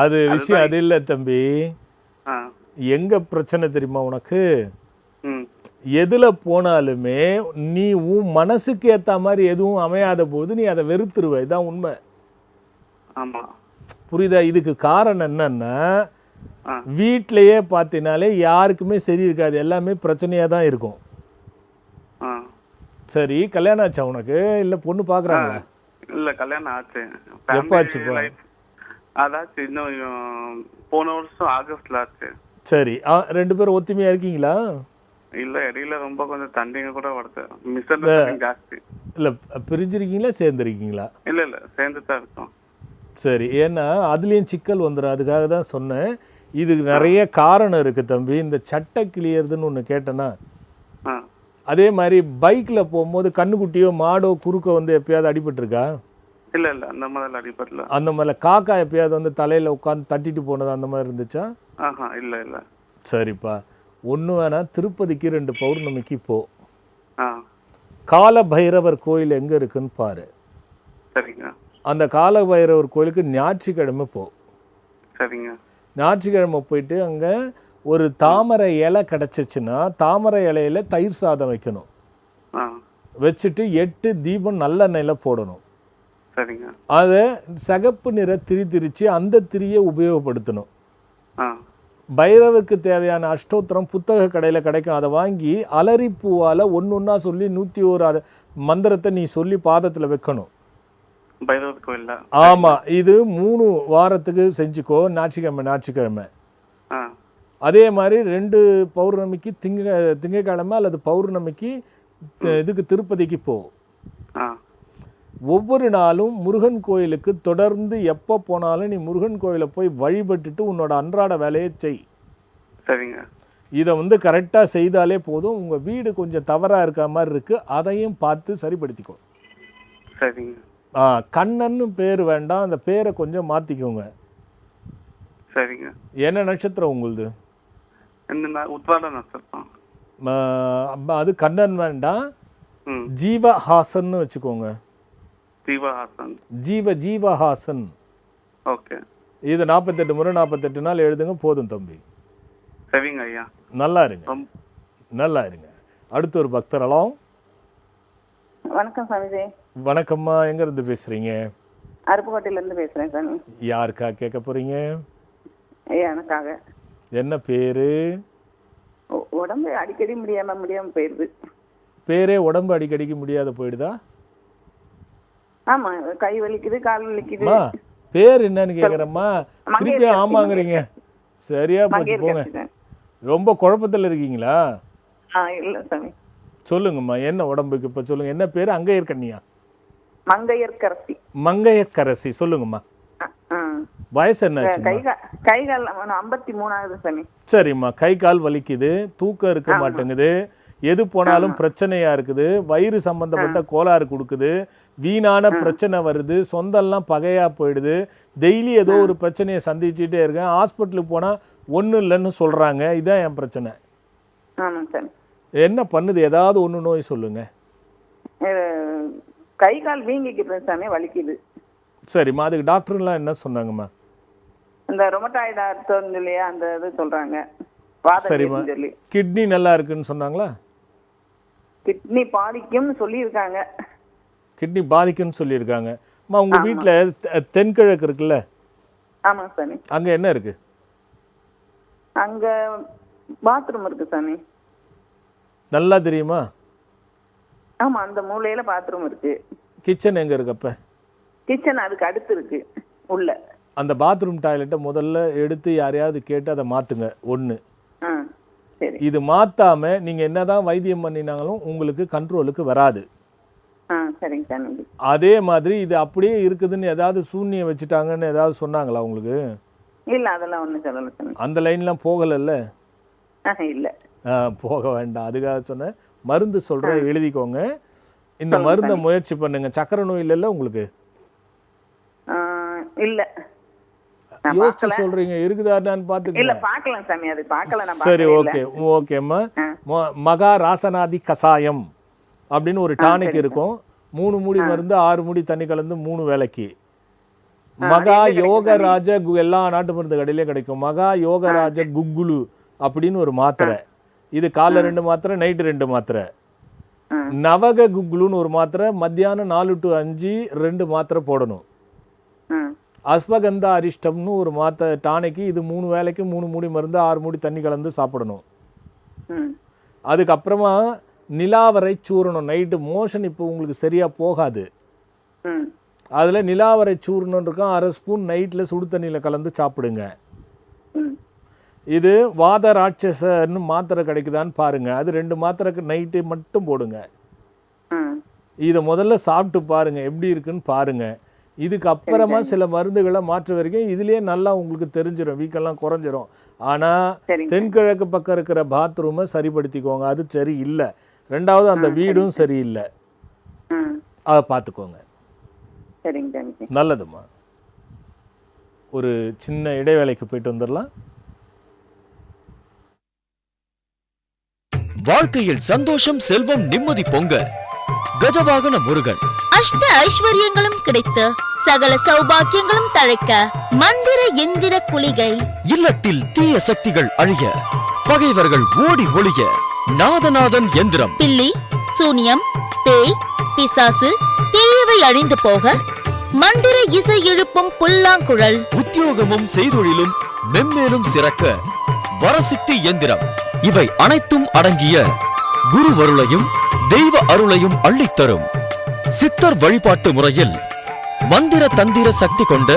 அது விஷயம் அது இல்லை தம்பி. எங்க பிரச்சனை தெரியுமா உனக்கு? எதுல போனாலுமே நீ உன் மனசுக்கு ஏத்த மாதிரி எதுவும் அமையாத போது நீ அதை வெறுத்துருவ. இதான் உண்மை. புரியுதா? இதுக்கு காரணம் என்னன்னா, வீட்டிலேயே பார்த்தினாலே யாருக்குமே சரி இருக்காது, எல்லாமே பிரச்சனையா தான் இருக்கும். சரி, கல்யாணம் ஆச்சா உனக்கு? இல்ல பொண்ணு பாக்குறாங்களா? இல்ல கல்யாணம் ஆச்சு. எப்ப ஆச்சுப்பா? அதாச்சு இன்னும் போன வருஷம் ஆகஸ்ட்ல ஆச்சு. சரி, ரெண்டு பேரும் ஒத்துமையா இருக்கீங்களா? இல்ல இடையில ரொம்ப கொஞ்சம் தண்டிங்க கூட வருது, மிஸ் அண்டர்ஸ்டாண்டிங் ஜாஸ்தி. இல்ல பிரிஞ்சிருக்கீங்களா சேர்ந்துருக்கீங்களா? இல்ல இல்ல சேர்ந்து தான் இருக்கோம். சரி, ஏன்னா அதுலேயும் சிக்கல் வந்துடும், அதுக்காக தான் சொன்னேன். இதுக்கு நிறைய காரணம் இருக்குது தம்பி. இந்த சட்டை கிளியறதுன்னு ஒன்று கேட்டேன்னா, அதே மாதிரி பைக்கில் போகும்போது கண்ணுக்குட்டியோ மாடோ குறுக்க வந்து எப்பயாவது அடிபட்டுருக்கா? இல்லை இல்லை, அந்த மாதிரி அடிபடல. அந்த மாதிரி காக்கா எப்பயாவது வந்து தலையில் உட்காந்து தட்டிட்டு போனது அந்த மாதிரி இருந்துச்சா? இல்லை இல்லை. சரிப்பா, ஒன்று வேணா திருப்பதிக்கு 2 பௌர்ணமிக்கு போ. கால பைரவர் கோயில் எங்கே இருக்குன்னு பாரு. சரிங்க. அந்த கால பைரவர் கோயிலுக்கு ஞாயிற்றுக்கிழமை போ. சரிங்க. ஞாயிற்றுக்கிழமை போயிட்டு அங்கே ஒரு தாமரை இலை கிடச்சிச்சுன்னா தாமரை இலையில தயிர் சாதம் வைக்கணும். வச்சுட்டு 8 தீபம் நல்லெண்ணெயில் போடணும். சரிங்க. அதை சிகப்பு நிற திரிச்சு அந்த திரியை உபயோகப்படுத்தணும். பைரவருக்கு தேவையான அஷ்டோத்திரம் புத்தக கடையில் கிடைக்கும், அதை வாங்கி அலரி பூவால் ஒன்றா சொல்லி 101 மந்திரத்தை நீ சொல்லி பாதத்தில் வைக்கணும். பைரவர் கோயில்ல. ஆமாம், இது 3 வாரத்துக்கு செஞ்சுக்கோ, ஞாயிற்றுக்கிழமை. அதே மாதிரி 2 பௌர்ணமிக்கு திங்கக்கிழமை அல்லது பௌர்ணமிக்கு இதுக்கு திருப்பதிக்கு போ. ஒவ்வொரு நாளும் முருகன் கோயிலுக்கு தொடர்ந்து எப்போ போனாலும் நீ முருகன் கோயிலை போய் வழிபட்டுட்டு உன்னோட அன்றாட வேலையை செய். சரிங்க. இதை வந்து கரெக்டாக செய்தாலே போதும். உங்கள் வீடு கொஞ்சம் தவறாக இருக்க மாதிரி இருக்குது, அதையும் பார்த்து சரிப்படுத்திக்கோ. சரிங்க. கண்ணன்னு பேர் வேண்டாம், அந்த பேரை கொஞ்சம் மாற்றிக்கோங்க. சரிங்க. என்ன நட்சத்திரம் உங்களுது? உத்ராட நட்சத்திரம். அது கண்ணன் வேண்டாம், ஜீவஹாசன் வச்சுக்கோங்க. ஜீவஹாசன். ஜீவஹாசன். ஓகே. இது 48 முறை 48 நாள் எழுதுங்க, போதும் தம்பி. சரிங்க ஐயா. நல்லா இருங்க, நல்லா இருங்க. அடுத்து ஒரு பக்தரலாம். வணக்கம் சாமிஜி. வணக்கம்மா, எங்க இருந்து பேசுறீங்க? அருப்புக்கோட்டையில இருந்து பேசுறேன் சாமி. யாருக்கா கேட்க போறீங்க? எனக்காக. என்ன பேரு? உடம்பு அடிக்கடி முடியாம போயிடுது. பேரே உடம்பு அடிக்கடிக்கு முடியாத போயிடுதா? ஆமா, கை வலிக்குது, கால் வலிக்குது. பேர் என்னன்னு கேக்குறேம்மா, திருப்பி ஆமாங்கிறீங்க. சரியா போச்சு, போங்க. ரொம்ப குழப்பத்தில் இருக்கீங்களா? இல்ல சாமி. சொல்லுங்கம்மா, என்ன உடம்புக்கு இப்ப சொல்லுங்க. என்ன பேரு? அங்கையர்கண்ணியா? மங்கையர்கரசி. மங்கையர்கரசி, சொல்லுங்கம்மா. வயசு என்னாச்சுமா? கை கால் 53 சாமி. சரிம்மா, கை கால் வலிக்குது, தூக்கம் இருக்க மாட்டேங்குது, எது போனாலும் பிரச்சனையா இருக்குது, வயிறு சம்பந்தப்பட்ட கோளாறு கொடுக்குது, வீணான பிரச்சனை வருது, சொந்தெல்லாம் பகையா போயிடுது, டெய்லி ஏதோ ஒரு பிரச்சனையை சந்திச்சுட்டே இருக்கேன், ஹாஸ்பிட்டலுக்கு போனால் ஒன்றும் இல்லைன்னு சொல்கிறாங்க, இதுதான் என் பிரச்சனை. ஆமாங்க சாமி. என்ன பண்ணுது? ஏதாவது ஒன்று நோய் சொல்லுங்க. கை கால் வீங்கிக்கிட்டு சாமி, வலிக்குது. சரிம்மா, அதுக்கு டாக்டர்லாம் என்ன சொன்னாங்கம்மா? இந்த ரொமட்டாய்டு ஆர்த்தோன்னு சொல்லி அந்த இது சொல்கிறாங்க. சரிம்மா, கிட்னி நல்லா இருக்குன்னு சொன்னாங்களா? கிட்னி பாதிக்கும்னு சொல்லியிருக்காங்க. கிட்னி பாதிக்கும்னு சொல்லியிருக்காங்க. அம்மா, உங்கள் வீட்டில் தென்கிழக்கு இருக்குல்ல? ஆமாம் சாமி. அங்கே என்ன இருக்குது? அங்கே பாத்ரூம் இருக்கு சாமி. நல்லா தெரியுமா? ஆமாம், அந்த மூலையில் பாத்ரூம் இருக்கு. கிச்சன் எங்கே இருக்கு? அப்போ கிச்சன் அதுக்கு அடுத்து இருக்கு உள்ள. அந்த பாத்ரூம் டாய்லெட்டை முதல்ல எடுத்து யாரையாவது கேட்டு அதை மாற்றுங்க. ஒன்று. சரி. இது மாற்றாமல் நீங்கள் என்ன தான் வைத்தியம் பண்ணினாலும் உங்களுக்கு கண்ட்ரோலுக்கு வராது. சரிங்க சாமி. அதே மாதிரி இது அப்படியே இருக்குதுன்னு ஏதாவது சூன்யம் வச்சுட்டாங்கன்னு ஏதாவது சொன்னாங்களா உங்களுக்கு? இல்லை, அதெல்லாம் ஒன்றும் சொல்லலை சாமி. அந்த லைன்லாம் போகலைல்ல? இல்லை. போக வேண்டாம். அதுக்காக சொன்னேன். மருந்து சொல்கிறேன், எழுதிக்கோங்க. இந்த மருந்தை முயற்சி பண்ணுங்க. சக்கரை நோய் இல்லைல்ல உங்களுக்கு? இல்லை. யோசிச்சு சொல்றீங்க, இருக்குதான்னு பார்த்துக்கோங்க. இல்லை, பார்க்கலாம் சாமி, அது பார்க்கல. சரி, ஓகேம்மா. மகா ராசனாதி கசாயம் அப்படின்னு ஒரு டானிக் இருக்கும். 3 மூடி மருந்து 6 மூடி தண்ணி கலந்து 3 வேளைக்கு. மகா யோகராஜ எல்லா நாட்டு மருந்து கடையிலே கிடைக்கும். மகா யோகராஜ குக்குலு அப்படின்னு ஒரு மாத்திரை. இது காலைல 2 மாத்திரை, நைட்டு 2 மாத்திரை. நவக குக்குலுன்னு ஒரு மாத்திரை, மத்தியானம் 4 to 5 2 மாத்திரை போடணும். அஸ்வகந்தா அரிஷ்டம்னு ஒரு மாத்திரை டானிக்கு. இது 3 வேளைக்கு 3 மூடி மருந்து 6 மூடி தண்ணி கலந்து சாப்பிடணும். அதுக்கப்புறமா நிலாவரை சூரணம். நைட்டு மோஷன் இப்போ உங்களுக்கு சரியா போகாது, அதில் நிலாவரை சூரணம் இருக்கும், 1/2 ஸ்பூன் நைட்டில் சுடு தண்ணியில் கலந்து சாப்பிடுங்க. இது வாத ராட்சசன்னு மாத்திரை கிடைக்குதான்னு பாருங்க. அது 2 மாத்திரைக்கு நைட்டு மட்டும் போடுங்க. இதை முதல்ல சாப்பிட்டு பாருங்க, எப்படி இருக்குன்னு பாருங்க. இதுக்கு அப்புறமா சில மருந்துகளை மாற்ற வரைக்கும் இதுலயே நல்லா உங்களுக்கு தெரிஞ்சிடும், வீக்கெல்லாம் குறைஞ்சிரும். ஆனால் தென்கிழக்கு பக்கம் இருக்கிற பாத்ரூமை சரிப்படுத்திக்கோங்க, அது சரி இல்லை. 2வது அந்த வீடும் சரியில்லை, அதை பார்த்துக்கோங்க. நல்லதும்மா. ஒரு சின்ன இடைவேளைக்கு போயிட்டு வந்துடலாம். வாழ்க்கையில் சந்தோஷம், செல்வம், நிம்மதி பொங்க கஜவாகன முருகன். அஷ்ட ஐஸ்வர்யங்களும் கிடைத்து சகல சௌபாக்கியங்களும் தழைக்க மந்திர எந்திர குளிகை. இல்லத்தில் தீய சக்திகள் அழிய, பகைவர்கள் ஓடி ஒளிய நாதநாதன் எந்திரம். பில்லி, சூனியம், பேய், பிசாசு, தீயவை அழிந்து போக மந்திர இசை எழுப்பும் புல்லாங்குழல். உத்தியோகமும் செய்தொழிலும் மென்மேலும் சிறக்க வரசித்தி எந்திரம். இவை அனைத்தும் அடங்கிய குருவருளையும் தெய்வ அருளையும் அள்ளித்தரும் சித்தர் வழிபாட்டு முறையில் மந்திர தந்திர சக்தி கொண்ட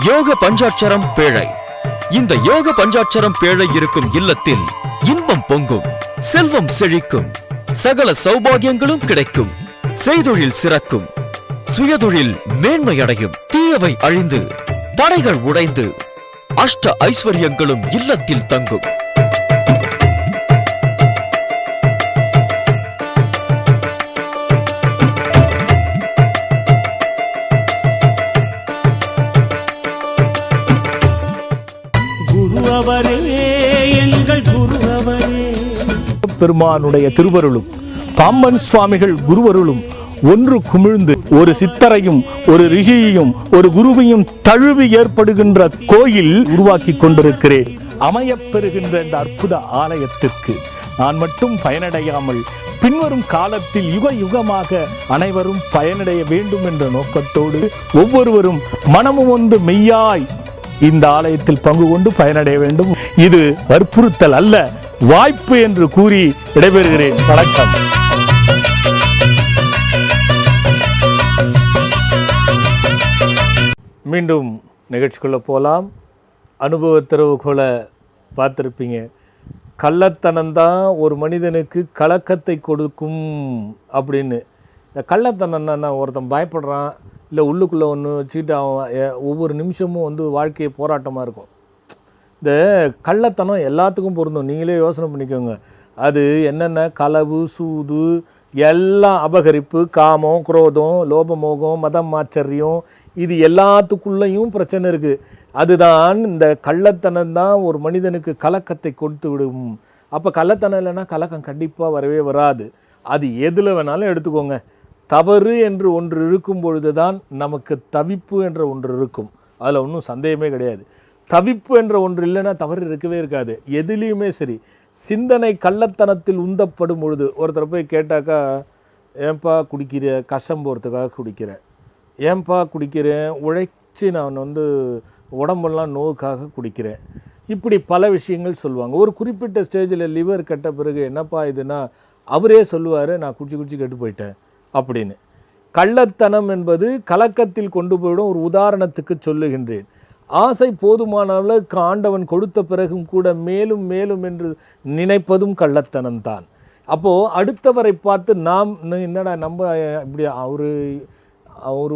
யோக பஞ்சாட்சரம் பேழை. இந்த யோக பஞ்சாட்சரம் பேழை இருக்கும் இல்லத்தில் இன்பம் பொங்கும், செல்வம் செழிக்கும், சகல சௌபாகியங்களும் கிடைக்கும், செய்தொழில் சிறக்கும், சுயதொழில் மேன்மையடையும், தீயவை அழிந்து தடைகள் உடைந்து அஷ்ட ஐஸ்வர்யங்களும் இல்லத்தில் தங்கும். பெருமானுடைய திருவருளும் பாம்பன் சுவாமிகள் குருவருளும் ஒன்று குமிழ்ந்து ஒரு சித்தரையும் ஒரு ரிஷியையும் ஒரு குருவையும் தழுவி ஏற்படுகின்ற கோயில் உருவாக்கி கொண்டிருக்கிறேன். அமையப்பெறுகின்ற இந்த அற்புத ஆலயத்திற்கு நான் மட்டும் பயனடையாமல் பின்வரும் காலத்தில் யுக யுகமாக அனைவரும் பயனடைய வேண்டும் என்ற நோக்கத்தோடு ஒவ்வொருவரும் மனமும் ஒன்று மெய்யாய் இந்த ஆலயத்தில் பங்கு கொண்டு பயனடைய வேண்டும். இது வற்புறுத்தல் அல்ல, வாய்ப்பு என்று கூறி விடைபெறுகிறேன். வணக்கம். மீண்டும் நிகழ்ச்சிக்குள்ள போகலாம். அனுபவ திறவுகோல பார்த்துருப்பீங்க. கள்ளத்தனம்தான் ஒரு மனிதனுக்கு கலக்கத்தை கொடுக்கும் அப்படின்னு. இந்த கள்ளத்தனம்னா ஒருத்தன் பயப்படுறான், இல்லை உள்ளுக்குள்ளே ஒன்று வச்சுக்கிட்டு அவன் ஒவ்வொரு நிமிஷமும் வந்து வாழ்க்கையை போராட்டமாக இருக்கும். இந்த கள்ளத்தனம் எல்லாத்துக்கும் பொருந்தும். நீங்களே யோசனை பண்ணிக்கோங்க. அது என்னென்ன களவு, சூது, எல்லாம் அபகரிப்பு, காமம், குரோதம், லோபமோகம், மதம் ஆச்சரியம், இது எல்லாத்துக்குள்ளேயும் பிரச்சனை இருக்குது. அதுதான் இந்த கள்ளத்தனம் தான் ஒரு மனிதனுக்கு கலக்கத்தை கொடுத்து விடும். அப்போ கள்ளத்தனம் இல்லைன்னா கலக்கம் கண்டிப்பாக வரவே வராது. அது எதில் வேணாலும் எடுத்துக்கோங்க. தவறு என்று ஒன்று இருக்கும் பொழுது தான் நமக்கு தவிப்பு என்ற ஒன்று இருக்கும். அதில் ஒன்றும் சந்தேகமே கிடையாது. தவிப்பு என்ற ஒன்று இல்லைன்னா தவறு இருக்கவே இருக்காது. எதுலேயுமே சரி. சிந்தனை கள்ளத்தனத்தில் உந்தப்படும் பொழுது ஒருத்தரை போய் கேட்டாக்கா, ஏன்பா குடிக்கிற, கஷ்டம் போகிறதுக்காக குடிக்கிறேன், ஏன்பா குடிக்கிறேன், உழைச்சி நான் வந்து உடம்பெல்லாம் நோவுக்காக குடிக்கிறேன், இப்படி பல விஷயங்கள் சொல்லுவாங்க. ஒரு குறிப்பிட்ட ஸ்டேஜில் லிவர் கெட்ட பிறகு என்னப்பா இதுனா அவரே சொல்லுவார், நான் குடிச்சு குடிச்சு கெட்டு போயிட்டேன் அப்படின்னு. கள்ளத்தனம் என்பது கலக்கத்தில் கொண்டு போயிடும். ஒரு உதாரணத்துக்கு சொல்லுகின்றேன். ஆசை போதுமான அளவுக்கு ஆண்டவன் கொடுத்த பிறகும் கூட மேலும் மேலும் என்று நினைப்பதும் கள்ளத்தனம்தான். அப்போது அடுத்தவரை பார்த்து நாம் என்னடா நம்ம இப்படி அவரு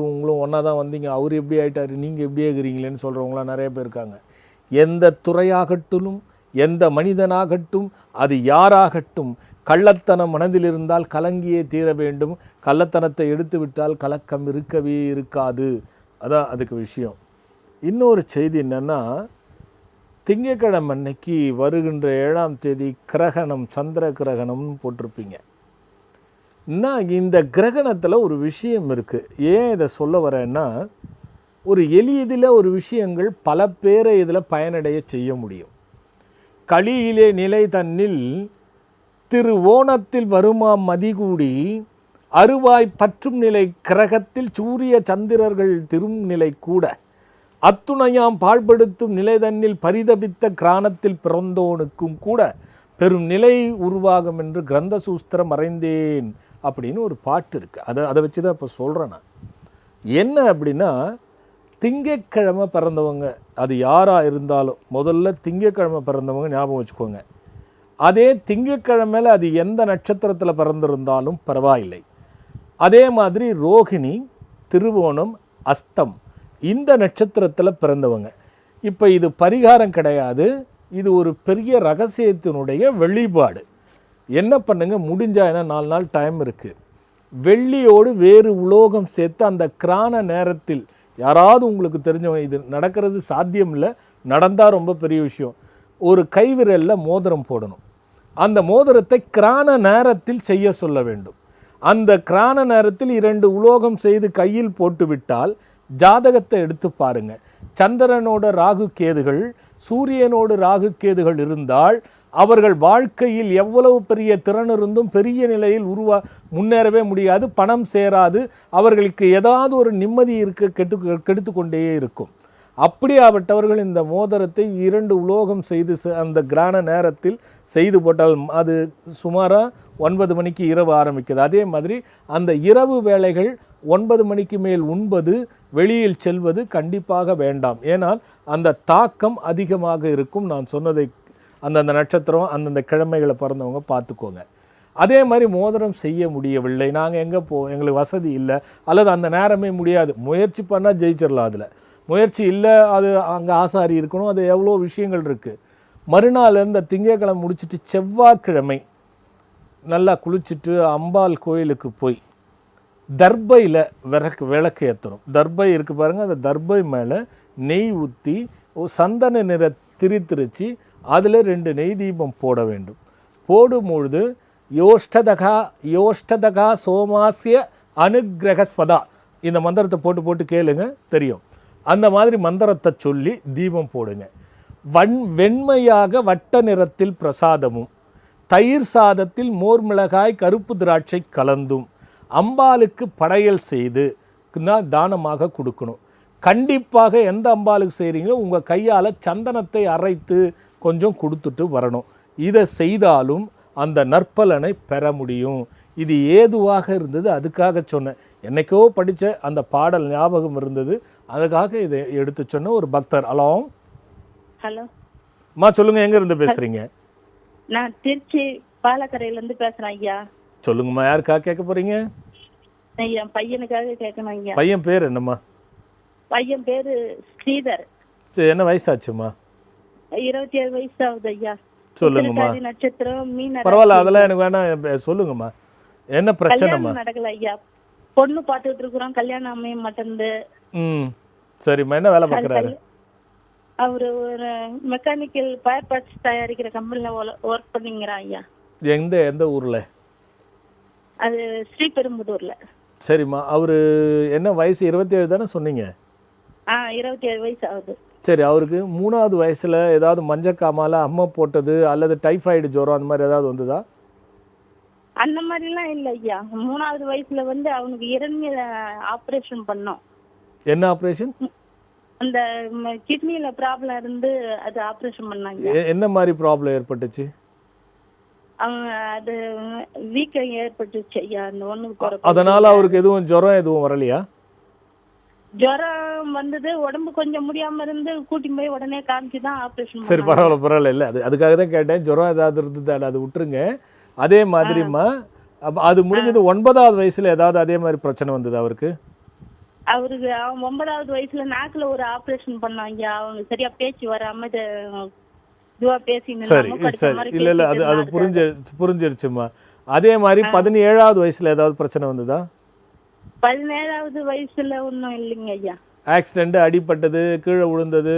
உங்களும் ஒன்றா தான் வந்தீங்க, அவர் எப்படி ஆகிட்டார், நீங்கள் எப்படி இருக்கிறீங்களேன்னு சொல்கிறவங்களாம் நிறைய பேர் இருக்காங்க. எந்த துறையாகட்டும், எந்த மனிதனாகட்டும், அது யாராகட்டும், கள்ளத்தனம் மனதில் இருந்தால் கலங்கியே தீர வேண்டும். கள்ளத்தனத்தை எடுத்து விட்டால் கலக்கம் இருக்கவே இருக்காது. அதான் அதுக்கு விஷயம். இன்னொரு செய்தி என்னென்னா, திங்கட்கிழமை அன்னைக்கு வருகின்ற 7ஆம் தேதி கிரகணம், சந்திர கிரகணம்னு போட்டிருப்பீங்க. இந்த கிரகணத்தில் ஒரு விஷயம் இருக்குது. ஏன் இதை சொல்ல வரேன்னா, ஒரு எளியதில் ஒரு விஷயங்கள் பல பேரை இதில் பயனடைய செய்ய முடியும். களியிலே நிலை தன்னில் திருவோணத்தில் வருமா மதிகூடி அருவாய் பற்றும் நிலை கிரகத்தில் சூரிய சந்திரர்கள் திரும் நிலை கூட அத்துணையாம் பாழ்படுத்தும் நிலை தன்னில் பரிதபித்த கிராணத்தில் பிறந்தோனுக்கும் கூட பெரும் நிலை உருவாகும் என்று கிரந்த சூஸ்திரம் மறைந்தேன் அப்படின்னு ஒரு பாட்டு இருக்குது. அதை வச்சு தான் இப்போ சொல்கிறேன் நான். என்ன அப்படின்னா, திங்கட்கிழமை பிறந்தவங்க, அது யாராக இருந்தாலும் முதல்ல திங்கட்கிழமை பிறந்தவங்க ஞாபகம் வச்சுக்கோங்க. அதே திங்கட்கிழமையில் அது எந்த நட்சத்திரத்தில் பிறந்திருந்தாலும் பரவாயில்லை. அதே மாதிரி ரோகிணி, திருவோணம், அஸ்தம், இந்த நட்சத்திரத்தில் பிறந்தவங்க. இப்போ இது பரிகாரம் கிடையாது, இது ஒரு பெரிய ரகசியத்தினுடைய வெளிப்பாடு. என்ன பண்ணுங்க, முடிஞ்சா ஏன்னா 4 நாள் டைம் இருக்குது, வெள்ளியோடு வேறு உலோகம் சேர்த்து அந்த கிராண நேரத்தில் யாராவது உங்களுக்கு தெரிஞ்சவங்க, இது நடக்கிறது சாத்தியம் இல்லை, நடந்தால் ரொம்ப பெரிய விஷயம், ஒரு கைவிரலில் மோதிரம் போடணும். அந்த மோதிரத்தை கிராண நேரத்தில் செய்ய சொல்ல வேண்டும். அந்த கிராண நேரத்தில் 2 உலோகம் செய்து கையில் போட்டு விட்டால் ஜாதகத்தை எடுத்து பாருங்க. சந்திரனோட ராகு கேதுகள், சூரியனோடு ராகு கேதுகள் இருந்தால் அவர்கள் வாழ்க்கையில் எவ்வளவு பெரிய திறன் இருந்தும் பெரிய நிலையில் முன்னேறவே முடியாது, பணம் சேராது, அவர்களுக்கு ஏதாவது ஒரு நிம்மதி கெடுத்து கொண்டே இருக்கும். அப்படியாப்பட்டவர்கள் இந்த மோதிரத்தை 2 உலோகம் செய்து அந்த கிராண நேரத்தில் செய்து போட்டால் அது சுமாராக 9 மணிக்கு இரவு ஆரம்பிக்குது. அதே மாதிரி அந்த இரவு வேளைகள் 9 மணிக்கு மேல் உண்பது, வெளியில் செல்வது கண்டிப்பாக வேண்டாம். ஏனால் அந்த தாக்கம் அதிகமாக இருக்கும். நான் சொன்னதை அந்தந்த நட்சத்திரம், அந்தந்த கிழமைகளை பிறந்தவங்க பார்த்துக்கோங்க. அதே மாதிரி மோதிரம் செய்ய முடியவில்லை, நாங்கள் எங்கே எங்களுக்கு வசதி இல்லை, அல்லது அந்த நேரமே முடியாது, முயற்சி பண்ணால் ஜெயிச்சிடலாம். அதில் முயற்சி இல்லை, அது அங்கே ஆசாரி இருக்கணும், அது எவ்வளோ விஷயங்கள் இருக்குது. மறுநாள் இந்த திங்கட்கிழமை முடிச்சுட்டு செவ்வாய்க்கிழமை நல்லா குளிச்சுட்டு அம்பாள் கோயிலுக்கு போய் தர்பையில் விளக்கு ஏற்றணும். தர்பை இருக்குது பாருங்கள், அந்த தர்பை மேலே நெய் ஊற்றி சந்தன நிற திரிச்சு அதில் 2 நெய் தீபம் போட வேண்டும். போடும்பொழுது யோஷ்டதகா சோமாசிய அனுகிரகஸ்வதா, இந்த மந்திரத்தை போட்டு கேளுங்க, தெரியும். அந்த மாதிரி மந்திரத்தை சொல்லி தீபம் போடுங்க. வெண்மையாக வட்ட நிறத்தில் பிரசாதமும், தயிர் சாதத்தில் மோர் மிளகாய் கருப்பு திராட்சை கலந்தும் அம்பாளுக்கு படையல் செய்து தானமாக கொடுக்கணும். கண்டிப்பாக எந்த அம்பாளுக்கு செய்கிறீங்களோ உங்கள் கையால் சந்தனத்தை அரைத்து கொஞ்சம் கொடுத்துட்டு வரணும். இதை செய்தாலும் அந்த நற்பலனை பெற முடியும். இது ஏதுவாக இருந்தது, அதுக்காக சொன்னேன். என்னைக்கோ படித்த அந்த பாடல் ஞாபகம் இருந்தது, அதுக்காக இதை எடுத்து சொன்ன ஒரு பக்தர். ஹலோ அம்மா, சொல்லுங்கள், எங்கேருந்து பேசுகிறீங்க? நான் திருச்சி பாலக்கரையிலேருந்து பேசுகிறேன் ஐயா. சொல்லுங்கம்மா, யாருக்கா கேட்க போகிறீங்க? என் பையனுக்காக கேட்கணும் ஐயா. பையன் பேர் என்னம்மா? பையன் பேரு ஸ்ரீதர். சரி, என்ன வயசாச்சும்மா? 27 வயசு ஆகுது ஐயா. சொல்லுங்கம்மா. உத்திரட்டாதி நட்சத்திரம், மீன பரவாயில்ல, அதெல்லாம் எனக்கு வேணாம், சொல்லுங்கம்மா என்ன பிரச்சனைம்மா? கல்யாணம் நடக்கல ஐயா. பொண்ணு பார்த்துட்டு இருக்கிறோம், கல்யாணம் அமைய மாட்டேங்குது. ம், சரிம்மா. என்ன வேலை பார்க்குறாரு? அவரு ஒரு மெக்கானிக்கல் ஃபயர் பார்ட்ஸ் தயாரிக்கிற கம்பெனில ஒர்க் பண்ணிங்கிறான் ஐயா. எந்த ஊர்ல? அது ஸ்ரீபெரும்புதூர்ல. சரிம்மா. அவரு என்ன வயசு? 27 தானே சொன்னீங்க? 27 வயசு ஆகுது. சரி, அவருக்கு 3வது வயசுல ஏதாவது மஞ்சக்காமால அம்மை போட்டது அல்லது டைஃபாய்டு ஜுரம் அந்த மாதிரி ஏதாவது வந்ததா? அந்த மாதிரிலாம் இல்ல ஐயா. 3வது வயசுல வந்து அவனுக்கு இரண்ய ஆபரேஷன் பண்ணோம். என்ன ஆபரேஷன்? அந்த கிட்னில ப்ராப்ளம் இருந்து அது ஆபரேஷன் பண்ணாங்க. என்ன மாதிரி ப்ராப்ளம் ஏற்பட்டுச்சு? அவங்க அது வீக்கம் ஏற்பட்டுச்சு ஐயா. அந்த ஒண்ணு அதனால அவருக்கு எதுவும் ஜுரம் எதுவும் வரலையா? ஜுரம் வந்தது, உடம்பு கொஞ்சம் முடியாம இருந்து கூட்டி போய் உடனே காமிச்சுதான் ஆபரேஷன். சரி, பரவாயில்ல இல்லை, அதுக்காக தான் கேட்டேன். ஜுரம் ஏதாவது இருந்தது அது விட்டுருங்க. அதே மாதிரிம்மா அது முடிஞ்சது 9வது வயசுல ஏதாவது அதே மாதிரி பிரச்சனை வந்தது அவருக்கு? அவருக்கு 9வது வயசுல நாக்குல ஒரு ஆபரேஷன் பண்ணாங்க. அவங்க சரியா பேச்சு வராம இதுவா பேசினு. சரி இல்ல அது புரிஞ்சிருச்சுமா. அதே மாதிரி 17வது வயசுல ஏதாவது பிரச்சனை வந்ததா? 17வது வயசுல ஒன்றும் இல்லைங்க ஐயா. ஆக்சிடென்ட், அடிபட்டது, கீழே விழுந்தது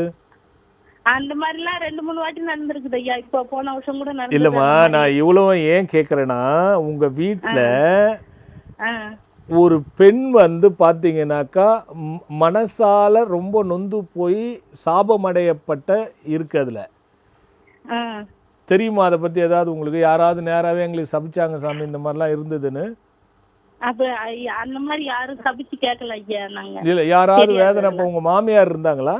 அந்த மாதிரிலாம் 2-3 வாட்டி நடந்திருக்குது ஐயா. இப்போ போன வருஷம் கூட நடந்தது. இல்லம்மா, நான் இவ்வளவு ஏன் கேட்குறேன்னா, உங்க வீட்டில் ஒரு பெண் வந்து பார்த்தீங்கன்னாக்கா மனசால ரொம்ப நொந்து போய் சாபமடையப்பட்ட இருக்கு. அதில் தெரியுமா? அதை பற்றி ஏதாவது உங்களுக்கு யாராவது நேராகவே எங்களுக்கு சபிச்சாங்க சாமி இந்த மாதிரிலாம் இருந்ததுன்னு? அப்ப அந்த மாதிரி யாரும் சபிச்சு கேட்கல ஐயா. நாங்க இல்லை, யாராவது வேதனை? அப்போ உங்கள் மாமியார் இருந்தாங்களா?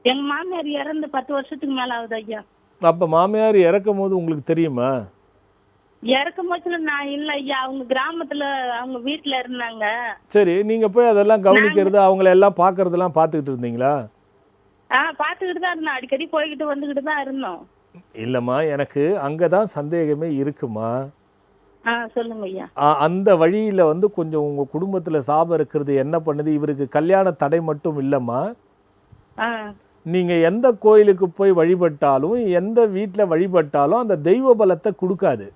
எங்க மாமியார் இறந்து 10 வருஷத்துக்கு மேல ஆகுது ஐயா. அப்போ மாமியார் இறக்கும் போது உங்களுக்கு தெரியுமா? இறக்கும் போதுல நான் இல்லை ஐயா. அவங்க கிராமத்துல அவங்க வீட்டுல இருந்தாங்க. சரி, நீங்க போய் அதெல்லாம் கவனிக்கிறது, அவங்கள எல்லாம் பார்க்கறதெல்லாம் பார்த்துக்கிட்டு இருந்தீங்களா? பார்த்துக்கிட்டு தான் இருந்தோம். அடிக்கடி போய்கிட்டு வந்துகிட்டு தான் இருந்தோம். இல்லைம்மா, எனக்கு அங்கே தான் சந்தேகமே இருக்குமா. சொல்லுங்க ஐயா. அந்த வழியில வந்து கொஞ்சம் உங்க குடும்பத்துல சாபம் இருக்கிறது என்ன பண்ணுது? இவருக்கு கல்யாண தடை மட்டும் இல்லைம்மா, நீங்க எந்த கோயிலுக்கு போய் வழிபட்டாலும் எந்த வீட்டில் வழிபட்டாலும் அந்த தெய்வ பலத்தை கொடுக்காது.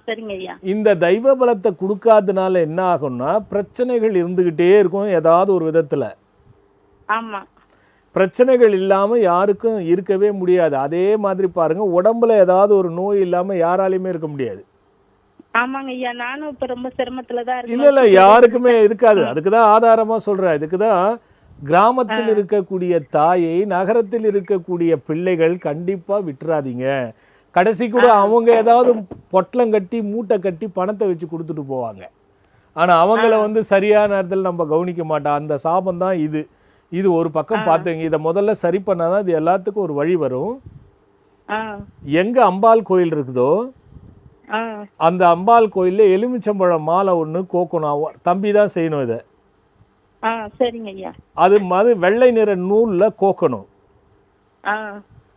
சரிங்க ஐயா. இந்த தெய்வ பலத்தை கொடுக்காதனால என்ன ஆகும்னா பிரச்சனைகள் இருந்துகிட்டே இருக்கும் ஏதாவது ஒரு விதத்துல. ஆமா, பிரச்சனைகள் இல்லாம யாருக்கும் இருக்கவே முடியாது. அதே மாதிரி பாருங்க, உடம்புல ஏதாவது ஒரு நோய் இல்லாம யாராலையுமே இருக்க முடியாது. ஆமாங்க ஐயா. நானும் இப்ப ரொம்ப சிரமத்துல தான் இருக்கேன். இல்ல யாருக்குமே இருக்காது. அதுக்குதான் ஆதாரமா சொல்றேன். இதுக்குதான் கிராமத்தில் இருக்கக்கூடிய தாயை நகரத்தில் இருக்கக்கூடிய பிள்ளைகள் கண்டிப்பா விட்டுறாதீங்க. கடைசி கூட அவங்க ஏதாவது பொட்டலம் கட்டி மூட்டை கட்டி பணத்தை வச்சு கொடுத்துட்டு போவாங்க. ஆனா அவங்கள வந்து சரியான நேரத்தில் நம்ம கவனிக்க மாட்டோம். அந்த சாபம் தான் இது. இது ஒரு பக்கம் பார்த்தீங்க. இதை முதல்ல சரி பண்ணாதான் இது எல்லாத்துக்கும் ஒரு வழி வரும். எங்க அம்பாள் கோயில் இருக்குதோ அந்த அம்பாள் கோயில்ல எலுமிச்சம்பழம் மாலை ஒன்று கோக்கணும். தம்பி தான் செய்யணும் இதை. சரிங்க ஐயா. அது வெள்ளை நிற நூல்ல கோக்கணும்.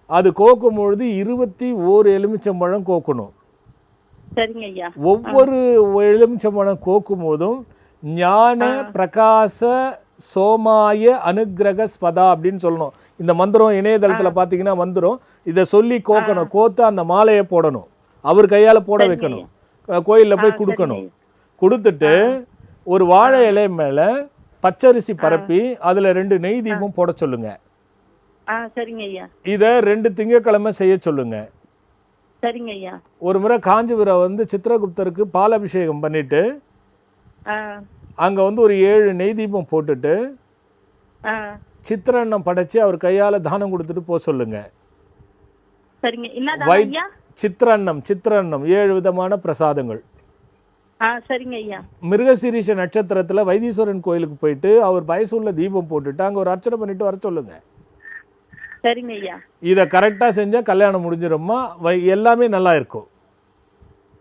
அது கோக்கும் பொழுது 21 எலுமிச்சம்பழம் கோக்கணும். சரிங்க ஐயா. ஒவ்வொரு எலுமிச்சம்பழம் கோக்கும் போதும் ஞான பிரகாச சோமாய அனுகிரக ஸ்பதா அப்படின்னு சொல்லணும். இந்த மந்திரம் இணையதளத்தில் பார்த்தீங்கன்னா வந்துடும். இதை சொல்லி கோக்கணும். கோத்து அந்த மாலையை போடணும். அவர் கையால் போட வைக்கணும். கோயிலில் போய் கொடுக்கணும். கொடுத்துட்டு ஒரு வாழை இலை மேலே பச்சரிசி பரப்பி அதில் 2 நெய் தீபம் போட சொல்லுங்க. சரிங்க ஐயா. இதை 2 திங்கட்கிழமை செய்ய சொல்லுங்க. சரிங்க ஐயா. ஒரு முறை காஞ்சிபுரம் வந்து சித்திரகுப்தருக்கு பாலாபிஷேகம் பண்ணிட்டு அங்க வந்து ஒரு 7 நெய் தீபம் போட்டுட்டு சித்திரன்னம் படைச்சு அவர் கையால தானம் கொடுத்துட்டு போக சொல்லுங்க. சரிங்க. என்ன ஐயா? சித்திரன்னம் 7 விதமான பிரசாதங்கள். சரிங்க ஐயா. மிருகசீரிஷ நட்சத்திரத்துல வைத்தீஸ்வரன் கோயிலுக்கு போயிட்டு அவர் வயசுள்ள தீபம் போட்டுட்டு அங்க ஒரு அர்ச்சனை பண்ணிட்டு வர சொல்லுங்க. சரிங்க ஐயா. இத கரெக்டா செஞ்சா கல்யாணம் முடிஞ்சிரும்மா. எல்லாமே நல்லா இருக்கும்.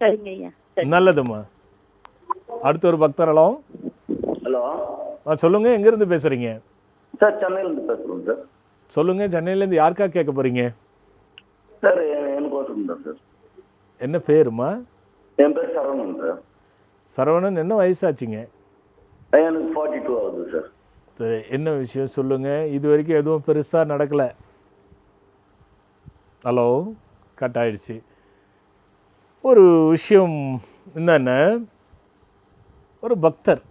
சரிங்க ஐயா. நல்லதும்மா. அடுத்த ஒரு பக்தரலாம். ஹலோ, சொல்லுங்க, எங்க இருந்து பேசுறீங்க? சார் சென்னையில இருந்து பேசுறோம் சார். சொல்லுங்க, சென்னையில இருந்து யாருக்கா கேட்க போறீங்க? சார் எனக்கு ஒருத்தர் தான் சார். என்ன பேருமா? என் பேர் சரவணன் சார். சரவணன், என்ன வயசாச்சுங்க? எனக்கு 42 ஆகுது சார். சரி, என்ன விஷயம் சொல்லுங்கள். இது வரைக்கும் எதுவும் பெருசாக நடக்கலை. ஹலோ, கட் ஆயிடுச்சு. ஒரு விஷயம் என்னென்ன, ஒரு பக்தர்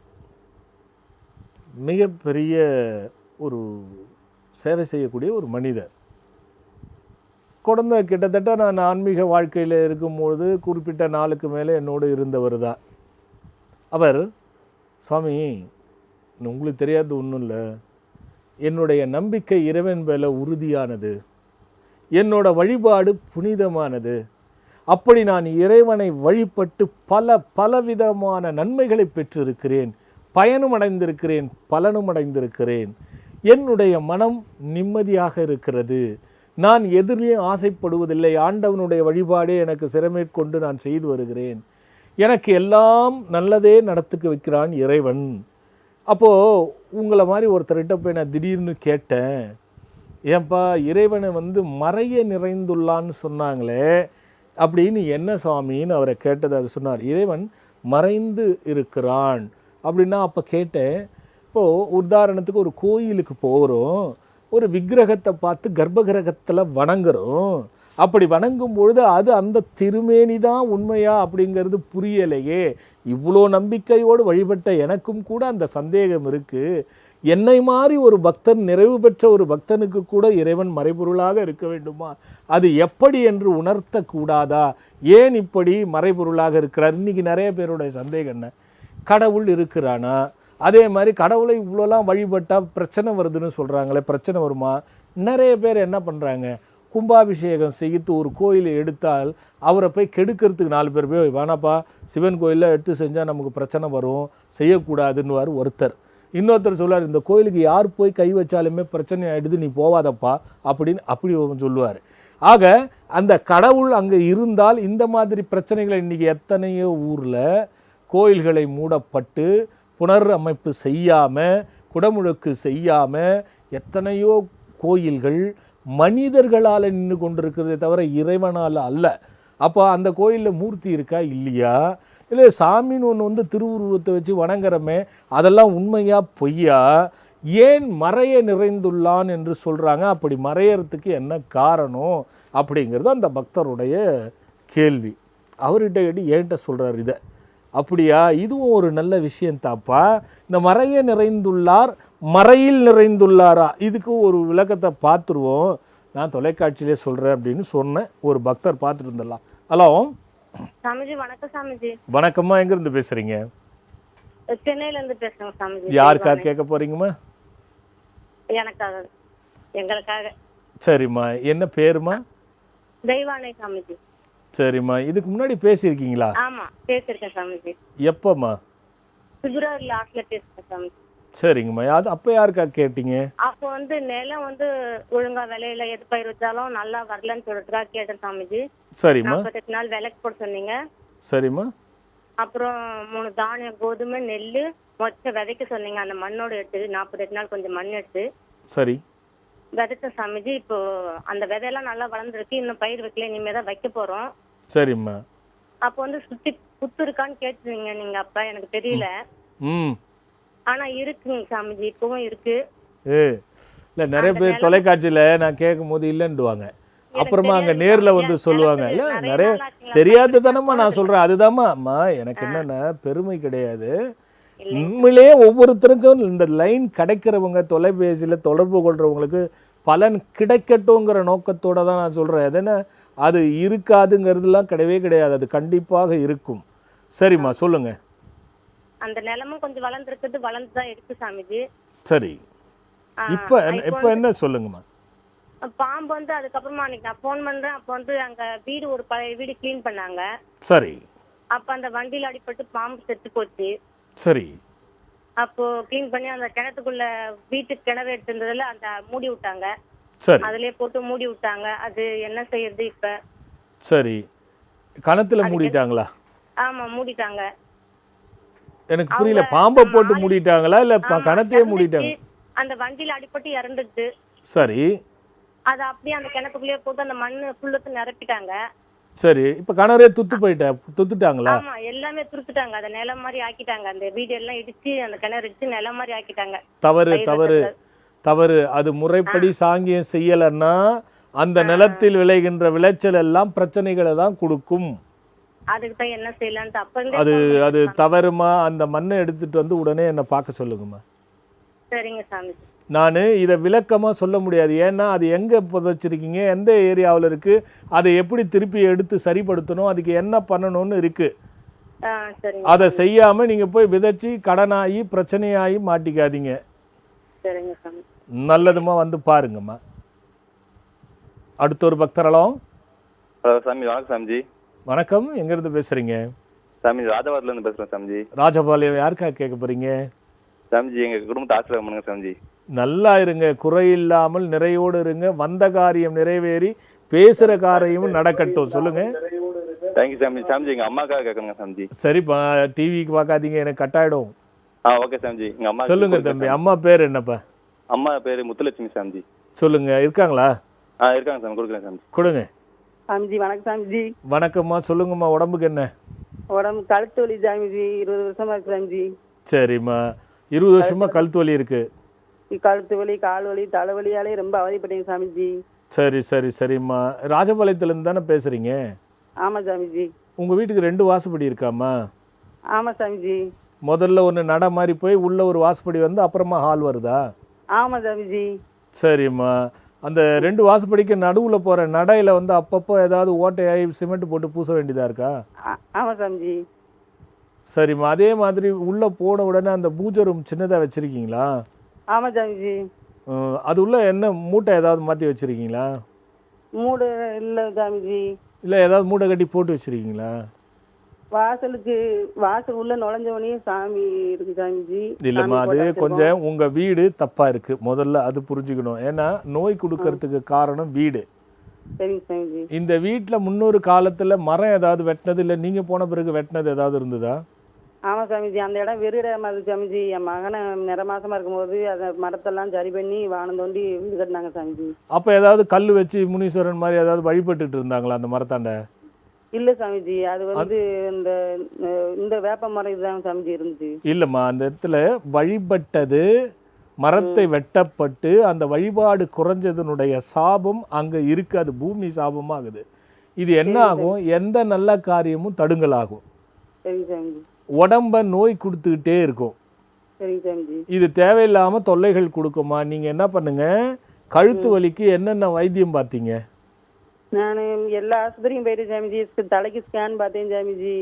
மிகப்பெரிய ஒரு சேவை செய்யக்கூடிய ஒரு மனிதர். குழந்தை கிட்டத்தட்ட நான் ஆன்மீக வாழ்க்கையில் இருக்கும்போது குறிப்பிட்ட நாளுக்கு மேலே என்னோடு இருந்தவர் தான். அவர், சுவாமி உங்களுக்கு தெரியாது ஒன்றும் இல்லை, என்னுடைய நம்பிக்கை இறைவன் மேலே உறுதியானது, என்னோட வழிபாடு புனிதமானது, அப்படி நான் இறைவனை வழிபட்டு பலவிதமான நன்மைகளை பெற்றிருக்கிறேன், பயனும் அடைந்திருக்கிறேன், பலனும் அடைந்திருக்கிறேன். என்னுடைய மனம் நிம்மதியாக இருக்கிறது, நான் எதிரிலையும் ஆசைப்படுவதில்லை, ஆண்டவனுடைய வழிபாடே எனக்கு சிறமேற்கொண்டு நான் செய்து வருகிறேன், எனக்கு எல்லாம் நல்லதே நடத்துக்க வைக்கிறான் இறைவன். அப்போது உங்களை மாதிரி ஒருத்தர்கிட்ட போய் நான் திடீர்னு கேட்டேன், ஏன்பா இறைவனை மறைய நிறைந்துள்ளான்னு சொன்னாங்களே, அப்படின்னு என்ன சுவாமின்னு அவரை கேட்டது. அது சொன்னார், இறைவன் மறைந்து இருக்கிறான் அப்படின்னா. அப்போ கேட்டேன், இப்போது உதாரணத்துக்கு ஒரு கோயிலுக்கு போகிறோம், ஒரு விக்கிரகத்தை பார்த்து கர்ப்பகிரகத்தில் வணங்குறோம், அப்படி வணங்கும் பொழுது அது அந்த திருமேனி தான் உண்மையா அப்படிங்கிறது புரியலையே. இவ்வளோ நம்பிக்கையோடு வழிபட்ட எனக்கும் கூட அந்த சந்தேகம் இருக்குது. என்னை மாதிரி ஒரு பக்தன், நிறைவு பெற்ற ஒரு பக்தனுக்கு கூட இறைவன் மறைபொருளாக இருக்க வேண்டுமா? அது எப்படி என்று உணர்த்தக்கூடாதா? ஏன் இப்படி மறைபொருளாக இருக்கிறார்? இன்றைக்கி நிறைய பேருடைய சந்தேகம் என்ன, கடவுள் இருக்கிறானா? அதே மாதிரி கடவுளை இவ்வளோலாம் வழிபட்டால் பிரச்சனை வருதுன்னு சொல்கிறாங்களே, பிரச்சனை வருமா? நிறைய பேர் என்ன பண்ணுறாங்க, கும்பாபிஷேகம் செய்து ஒரு கோயிலை எடுத்தால் அவரை போய் கெடுக்கிறதுக்கு 4 பேர் போய், வேணாப்பா சிவன் கோயிலில் எடுத்து செஞ்சால் நமக்கு பிரச்சனை வரும், செய்யக்கூடாதுன்னுவார் ஒருத்தர். இன்னொருத்தர் சொல்லுவார், இந்த கோயிலுக்கு யார் போய் கை வச்சாலுமே பிரச்சனை ஆகிடுது, நீ போவாதப்பா அப்படின்னு அப்படி சொல்லுவார். ஆக அந்த கடவுள் அங்கே இருந்தால் இந்த மாதிரி பிரச்சனைகளை இன்றைக்கி எத்தனையோ ஊரில் கோயில்களை மூடப்பட்டு புனர் அமைப்பு செய்யாமல், குடமுழுக்கு செய்யாமல் எத்தனையோ கோயில்கள் மனிதர்களால் நின்று கொண்டிருக்கிறதே தவிர இறைவனால் அல்ல. அப்போ அந்த கோயிலில் மூர்த்தி இருக்கா இல்லையா, இல்லை சாமின்னு ஒன்று திருவுருவத்தை வச்சு வணங்குறமே, அதெல்லாம் உண்மையா பொய்யா? ஏன் மறைய நிறைந்துள்ளான் என்று சொல்கிறாங்க? அப்படி மறையறதுக்கு என்ன காரணம் அப்படிங்கிறது அந்த பக்தருடைய கேள்வி. அவர்கிட்ட கேட்டு என்கிட்ட சொல்கிறார் இதை. அப்படியா, இதுவும் ஒரு நல்ல விஷயந்தாப்பா. இந்த மறைய நிறைந்துள்ளார், மறையில் நிறைந்துள்ளாரா, இதுக்கு ஒரு விளக்கத்தை பார்த்துருவோம், நான் தொலைக்காட்சியிலே சொல்கிறேன் அப்படின்னு சொன்னேன். ஒரு பக்தர் பார்த்துட்டு இருந்துடலாம். ஹலோ சாமிஜி, வணக்கம் சாமிஜி. வணக்கம்மா, எங்கேருந்து பேசுகிறீங்க? சென்னையிலேருந்து பேசுகிறேன் சாமிஜி. யாருக்காக கேட்க போகிறீங்கம்மா? எனக்காக, எங்களுக்காக. சரிம்மா, என்ன பேருமா? தெய்வானை சாமிஜி. சரிம்மா, இதுக்கு முன்னாடி பேசியிருக்கீங்களா? ஆமாம், பேசியிருக்கேன் சாமிஜி. எப்போம்மா? பிப்ரவரி லாஸ்ட்ல பேசியிருக்கேன் சாமிஜி. சரிங்கம்மா, அது அப்போ யாருக்காக கேட்டீங்க? அப்போ நிலம் ஒழுங்கா விலையில எது பயிர் வச்சாலும் நல்லா வரலன்னு சொல்றதுக்காக கேட்டேன் சாமிஜி. சரிம்மா. 48 நாள் விலைக்கு போட சொன்னீங்க. சரிம்மா. அப்புறம் 3 தானியம், கோதுமை, நெல் மொத்த விதைக்க சொன்னீங்க. அந்த மண்ணோட எடுத்து 48 நாள் கொஞ்சம் மண் எடுத்து சரி விதைச்ச சாமிஜி. இப்போ அந்த விதையெல்லாம் நல்லா வளர்ந்துருக்கு, இன்னும் பயிர் வைக்கல, இனிமே தான் வைக்க போறோம். சரிம்மா. அப்போ சுத்தி குத்து இருக்கான்னு கேட்டுருந்தீங்க நீங்க, அப்ப எனக்கு தெரியல. ஆனா இருக்குங்க சாமிஜி, இப்பவும் இருக்கு. இல்லை, நிறைய பேர் தொலைக்காட்சியில் நான் கேட்கும் போது இல்லைன்னுவாங்க, அப்புறமா அங்கே நேரில் சொல்லுவாங்க. இல்லை, நிறைய தெரியாத தானம்மா நான் சொல்கிறேன். அதுதாம்மா அம்மா, எனக்கு என்னென்னா பெருமை கிடையாது. உண்மையிலே ஒவ்வொருத்தருக்கும் இந்த லைன் கிடைக்கிறவங்க, தொலைபேசியில் தொடர்பு கொள்கிறவங்களுக்கு பலன் கிடைக்கட்டுங்கிற நோக்கத்தோடு தான் நான் சொல்கிறேன். எதுனா அது இருக்காதுங்கிறதுலாம் கிடையவே கிடையாது, அது கண்டிப்பாக இருக்கும். சரிம்மா, சொல்லுங்கள். அந்த நிலமும் கொஞ்சம் வளர்ந்துருக்குது, வளர்ந்து தான் இருக்கு சாமிஜி. சரி, இப்போ என்ன சொல்லுங்கம்மா? பாம்பு அதுக்கப்புறமா அன்னைக்கு நான் ஃபோன் பண்றேன். அப்போ அங்க வீடு, ஒரு பழைய வீடு கிளீன் பண்ணாங்க. சரி. அப்ப அந்த வண்டியில அடிபட்டு பாம்பு செத்து போச்சு. சரி. அப்போ கிளீன் பண்ணி அந்த கிணத்துக்குள்ள, வீட்டுக்கு கிணறு எடுத்திருந்ததுல அந்த மூடி விட்டாங்க. சரி. அதுலயே போட்டு மூடி விட்டாங்க. அது என்ன செய்யறது இப்ப? சரி, கணத்துல மூடிட்டாங்களா? ஆமா, மூடிட்டாங்க. எனக்கு புரியல, பாம்பை போட்டு மூடிட்டாங்களா இல்ல கணத்தையே மூடிட்டாங்க? அந்த வண்டியில அடிபட்டு இறந்துச்சு. சரி. அது அப்படியே அந்த கிணத்துக்குள்ளேயே போட்டு அந்த மண்ணு ஃபுல்லத்து நிரப்பிட்டாங்க. சரி, இப்போ கிணறே துத்துட்டாங்களா? ஆமா, எல்லாமே துருத்துட்டாங்க. அதை நிலம் மாதிரி ஆக்கிட்டாங்க. அந்த வீடு எல்லாம் இடிச்சு அந்த கிணறு இடிச்சு நிலம் மாதிரி ஆக்கிட்டாங்க. தவறு தவறு தவறு. அது முறைப்படி சாங்கியம் செய்யலைன்னா அந்த நிலத்தில் விளைகின்ற விளைச்சல் எல்லாம் பிரச்சனைகளை தான் கொடுக்கும். அதுக்கு தான் என்ன செய்யலான்ட்டு அப்ப இருந்தே அது phone அது பண்ணேன். தவறுமா? அந்த மண்ணை எடுத்துட்டு வந்து உடனே என்னை பார்க்க சொல்லுங்கம்மா. சரிங்க சாமிஜி. நான் இதை விளக்கமாக சொல்ல முடியாது. ஏன்னா அது எங்கே புதைச்சிருக்கீங்க, எந்த ஏரியாவில் இருக்குது, அதை எப்படி திருப்பி எடுத்து சரிப்படுத்தணும், அதுக்கு என்ன பண்ணணும்னு இருக்குது. சரிங்க. அதை செய்யாமல் நீங்கள் போய் விதைச்சி கடனாகி பிரச்சனையாகி மாட்டிக்காதீங்க. சரிங்க சாமி. நல்லதுமா, வந்து பாருங்கம்மா. அடுத்த ஒரு பக்தரலாம். ஹலோ சாமி, வணக்கம் சாமிஜி. வணக்கம், எங்கேருந்து பேசுகிறீங்க? சாமி, ராஜபாளையத்துலேருந்து பேசுகிறேன் சாமிஜி. ராஜபாளையம். யாருக்கா கேட்க போகிறீங்க? சாமிஜி, எங்கள் குடும்பத்தை ஆசீர்வாதம் பண்ணுங்க சாமிஜி. நல்லா இருங்க, குறையில்லாமல் நிறையோடு இருங்க. வந்த காரியம் நிறைவேறி பேசுகிற காரியம் நடக்கட்டும். சொல்லுங்கள். தேங்க்யூ சாமிஜி. சாமிஜி, எங்கள் அம்மாக்காக கேட்கணுங்க சாமிஜி. சரிப்பா, டிவிக்கு பார்க்காதீங்க, எனக்கு கட்டாயிடும். ஓகே சாமிஜி. எங்கள் அம்மா சொல்லுங்க தம்பி. அம்மா பேர் என்னப்பா? அம்மா பேர் முத்துலட்சுமி சாமிஜி. சொல்லுங்க, இருக்காங்களா? இருக்காங்க சாமி, கொடுக்குறேன் சாமிஜி. கொடுங்க. சாமிஜி வணக்கம் சாமிஜி. வணக்கம்மா, சொல்லுங்கம்மா. உடம்புக்கு என்ன? உடம்பு கழுத்து வலி சாமிஜி, 20 வருஷமா இருக்கு சாமிஜி. சரிம்மா, 20 வருஷமா கழுத்து வலி இருக்கு. கழுத்து வலி, கால் வலி, தலைவலியாலே ரொம்ப அவதிப்பட்டீங்க சாமிஜி. சரி சரி சரிம்மா. ராஜபாளையத்துலேருந்து தானே பேசுகிறீங்க? ஆமாம் சாமிஜி. உங்கள் வீட்டுக்கு 2 வாசப்படி இருக்காம்மா? ஆமாம் சாமிஜி. முதல்ல ஒன்று நடை மாதிரி போய் உள்ள ஒரு வாசப்படி வந்து அப்புறமா ஹால் வருதா? ஆமாம் சாமிஜி. சரிம்மா. அந்த 2 வாசப்படிக்கு நடுவில் போகிற நடையில் வந்து அப்பப்போ ஏதாவது ஓட்டையாகி சிமெண்ட் போட்டு பூச வேண்டியதாக இருக்கா? ஆமாம் சாமிஜி. சரிம்மா. அதே மாதிரி உள்ளே போன உடனே அந்த பூஜை ரூம் சின்னதாக வச்சுருக்கீங்களா? ஆமாம் சாமிஜி. அது உள்ள என்ன மூட்டை ஏதாவது மாற்றி வச்சுருக்கீங்களா? மூடு இல்லை சாமிஜி. இல்லை ஏதாவது மூட்டை கட்டி போட்டு வச்சுருக்கீங்களா? வாசல் உள்ள நுழைஞ்சவனே சாமி இருக்கு சாமிஜி. இல்லைம்மா, அது கொஞ்சம் உங்கள் வீடு தப்பாக இருக்குது. முதல்ல அது புரிஞ்சுக்கணும். ஏன்னா நோய் கொடுக்கறதுக்கு காரணம் வீடு. சரிங்க சாமிஜி. இந்த வீட்டில் முன்னொரு காலத்தில் மரம் ஏதாவது வெட்டினது, இல்லை நீங்கள் போன பிறகு வெட்டினது ஏதாவது இருந்ததா? ஆமாம் சாமிஜி. அந்த இடம் வெறும் இடமா இருக்கு சாமிஜி. என் மகனை நிற மாசமா இருக்கும்போது அதை மரத்தெல்லாம் சரி பண்ணி வானம் தோண்டி வீடு கட்டினாங்க சாமிஜி. அப்போ ஏதாவது கல் வச்சு முனீஸ்வரன் மாதிரி ஏதாவது வழிபட்டுட்டு இருந்தாங்களா அந்த மரத்தாண்ட? இல்லை சாமிஜி. அது வந்து இந்த வேப்ப மரம் இதுதான் சாமிஜி இருந்துச்சு. இல்லைம்மா, அந்த இடத்துல வழிபட்டது மரத்தை வெட்டப்பட்டு அந்த வழிபாடு குறைஞ்சதனுடைய சாபம் அங்கே இருக்குது. அது பூமி சாபமாகுது. இது என்ன ஆகும்? எந்த நல்ல காரியமும் தடுங்கலாகும். சரிங்க சாமிஜி. உடம்ப நோய் கொடுத்துக்கிட்டே இருக்கும். சரிங்க சாமிஜி. இது தேவையில்லாமல் தொல்லைகள் கொடுக்குமா? நீங்கள் என்ன பண்ணுங்க, கழுத்து வலிக்கு என்னென்ன வைத்தியம் பார்த்தீங்க? நான் எல்லா ஆஸ்பத்திரியும் போயிட்டு சாமிஜி. தலைக்கு ஸ்கேன் பார்த்தேன் சாமிஜி.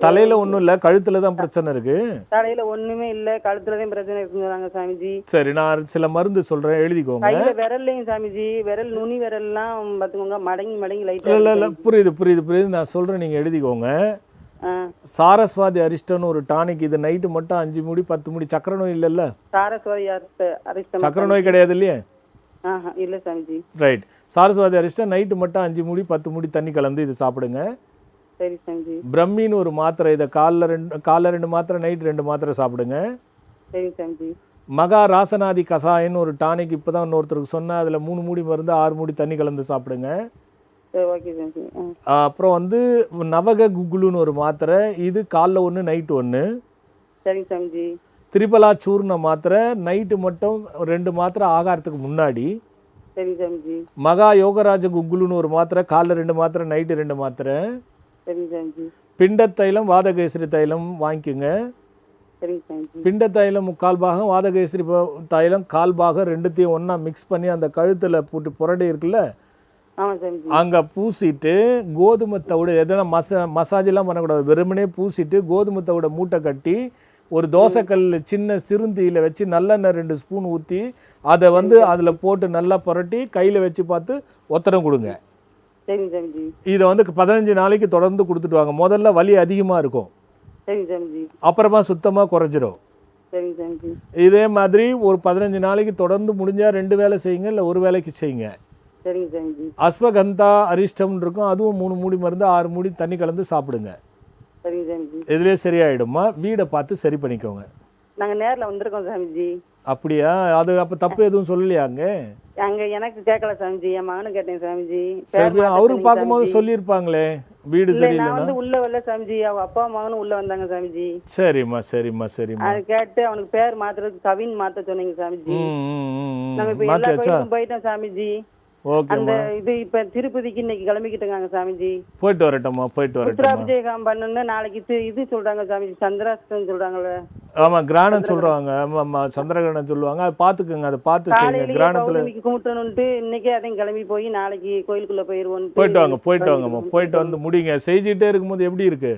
தலையில் ஒன்றும் இல்லை, கழுத்தில் தான் பிரச்சனை இருக்கு. தலையில் ஒன்றுமே இல்லை, கழுத்துல தான் பிரச்சனை இருக்குங்கிறாங்க சாமிஜி. சரி, நான் சில மருந்து சொல்கிறேன், எழுதிக்கோங்க. கையில் விரல்லையும் சாமிஜி, விரல் நுனி விரல்லாம் பார்த்துக்கோங்க, மடங்கி மடங்கி லைட்டாக. இல்லை இல்லை, புரியுது புரியுது புரியுது, நான் சொல்கிறேன், நீங்கள் எழுதிக்கோங்க. சாரஸ்வாதி அரிஷ்டன்னு ஒரு டானிக். இது நைட்டு மட்டும் 5 மூடி 10 மூடி. சக்கரை நோய் இல்லைல்ல? சாரஸ்வாதி அரிஷ்டம் சக்கரை நோய் கிடையாது இல்லையே? இல்லை சாமிஜி. ரைட். சாரஸ்வாதி அரிஷ்டம் நைட்டு மட்டும் 5 மூடி 10 மூடி தண்ணி கலந்து இது சாப்பிடுங்க. சரி சாமிஜி. பிரம்மின்னு ஒரு மாத்திரை, இதை காலைல 2 மாத்திரை, நைட் 2 மாத்திரை சாப்பிடுங்க. சரி சாமிஜி. மகா ராசநாதி கசாயன்னு ஒரு டானிக் இப்போ தான் இன்னொருத்தருக்கு சொன்னேன். அதில் 3 மூடி மருந்து 6 மூடி தண்ணி கலந்து சாப்பிடுங்க. ஓகே சாமிஜி. அப்புறம் வந்து நவக குகுலுன்னு ஒரு மாத்திரை. இது காலைல 1 நைட்டு 1. சரிங்க சாமிஜி. திரிபலா சூர்ண மாத்திரை நைட்டு மட்டும் 2 மாத்திரை ஆகாரத்துக்கு முன்னாடி. சரிங்க சாமிஜி. மகா யோகராஜ குகுலுன்னு ஒரு மாத்திரை, காலைல 2 மாத்திரை, நைட்டு 2 மாத்திரை. சரிங்க சாமிஜி. பிண்ட தைலம் வாதகேசரி தைலம் வாங்கிக்கோங்க. சரிங்க சாமிஜி. பிண்ட தைலம் 1/4 பாகம், வாதகேசரி தைலம் 1/4 பாகம், ரெண்டுத்தையும் ஒன்றா மிக்ஸ் பண்ணி அந்த கழுத்தில் போட்டு புரடி இருக்குல்ல, அங்கே பூசிட்டு கோதுமை தவிடு எதனா மசாஜெல்லாம் பண்ணக்கூடாது, வெறுமனே பூசிட்டு கோதுமை தவிட மூட்டை கட்டி ஒரு தோசைக்கல் சின்ன சிறுந்தியில் வச்சு நல்லெண்ணெய் 2 ஸ்பூன் ஊற்றி அதை வந்து அதில் போட்டு நல்லா புரட்டி கையில் வச்சு பார்த்து ஒத்தடம் கொடுங்க. இதை வந்து 15 நாளைக்கு தொடர்ந்து கொடுத்துட்டு வாங்க. முதல்ல வலி அதிகமாக இருக்கும், அப்புறமா சுத்தமாக குறைஞ்சிரும். இதே மாதிரி ஒரு 15 நாளைக்கு தொடர்ந்து முடிஞ்சால் 2 வேளை செய்யுங்க, இல்லை 1 வேளைக்கு செய்யுங்க. அஸ்வகந்தா அரிஷ்டம் இருக்கும், அதுவும் 3 மூடி மருந்து 6 மூடி தண்ணி கலந்து சாப்பிடுங்க. இதுலேயே சரியாயிடுமா? வீடை பார்த்து சரி பண்ணிக்கோங்க. நாங்கள் நேரில் வந்திருக்கோம் சாமிஜி. அப்படியா? அது அப்போ தப்பு எதுவும் சொல்லலையாங்க? அங்க எனக்கு கேட்கல சாமிஜி, என் மகனும் கேட்டேன் சாமிஜி. சரி, அவரு பார்க்கும்போது சொல்லியிருப்பாங்களே வீடு நான் சரியில்லைன்னா. வந்து உள்ள வரல சாமிஜி, அவ அப்பா மகனும் உள்ள வந்தாங்க சாமிஜி. சரிம்மா சரிம்மா சரிம்மா. அது கேட்டு அவனுக்கு பேர் மாத்துறதுக்கு கவின் மாத்த சொன்னீங்க சாமிஜி. நம்ம இப்ப எல்லா மாத்தியாச்சா? கோயிலுக்கும் போயிட்டோம் சாமிஜி. அந்த ஓகேம்மா, இது இப்ப திருப்பதிக்கு இன்னைக்கு கிளம்பிக்கிட்டுங்க சாமிஜி. போயிட்டு வரட்டும்மா போயிட்டு வரட்டும்மா. உத்தராபிஷேகம் பண்ணணும்னு நாளைக்கு இது சொல்றாங்க சாமிஜி, சந்திராஷ்டம் சொல்றாங்கல்ல. ஆமா, கிரானம் சொல்றாங்க. ஆமா, சந்திரகிரகணம் சொல்லுவாங்க. அதை பார்த்துக்குங்க, அதை பார்த்து செய்யுங்க. கிரானத்துல பௌர்ணமிக்கு கும்பிட்டணும்ட்டு இன்னைக்கே அதையும் கிளம்பி போய் நாளைக்கு கோயிலுக்குள்ள போயிருவோம். போயிட்டு வாங்கம்மா, போயிட்டு வந்து முடிங்க. செஞ்சுட்டே இருக்கும்போது எப்படி இருக்கு?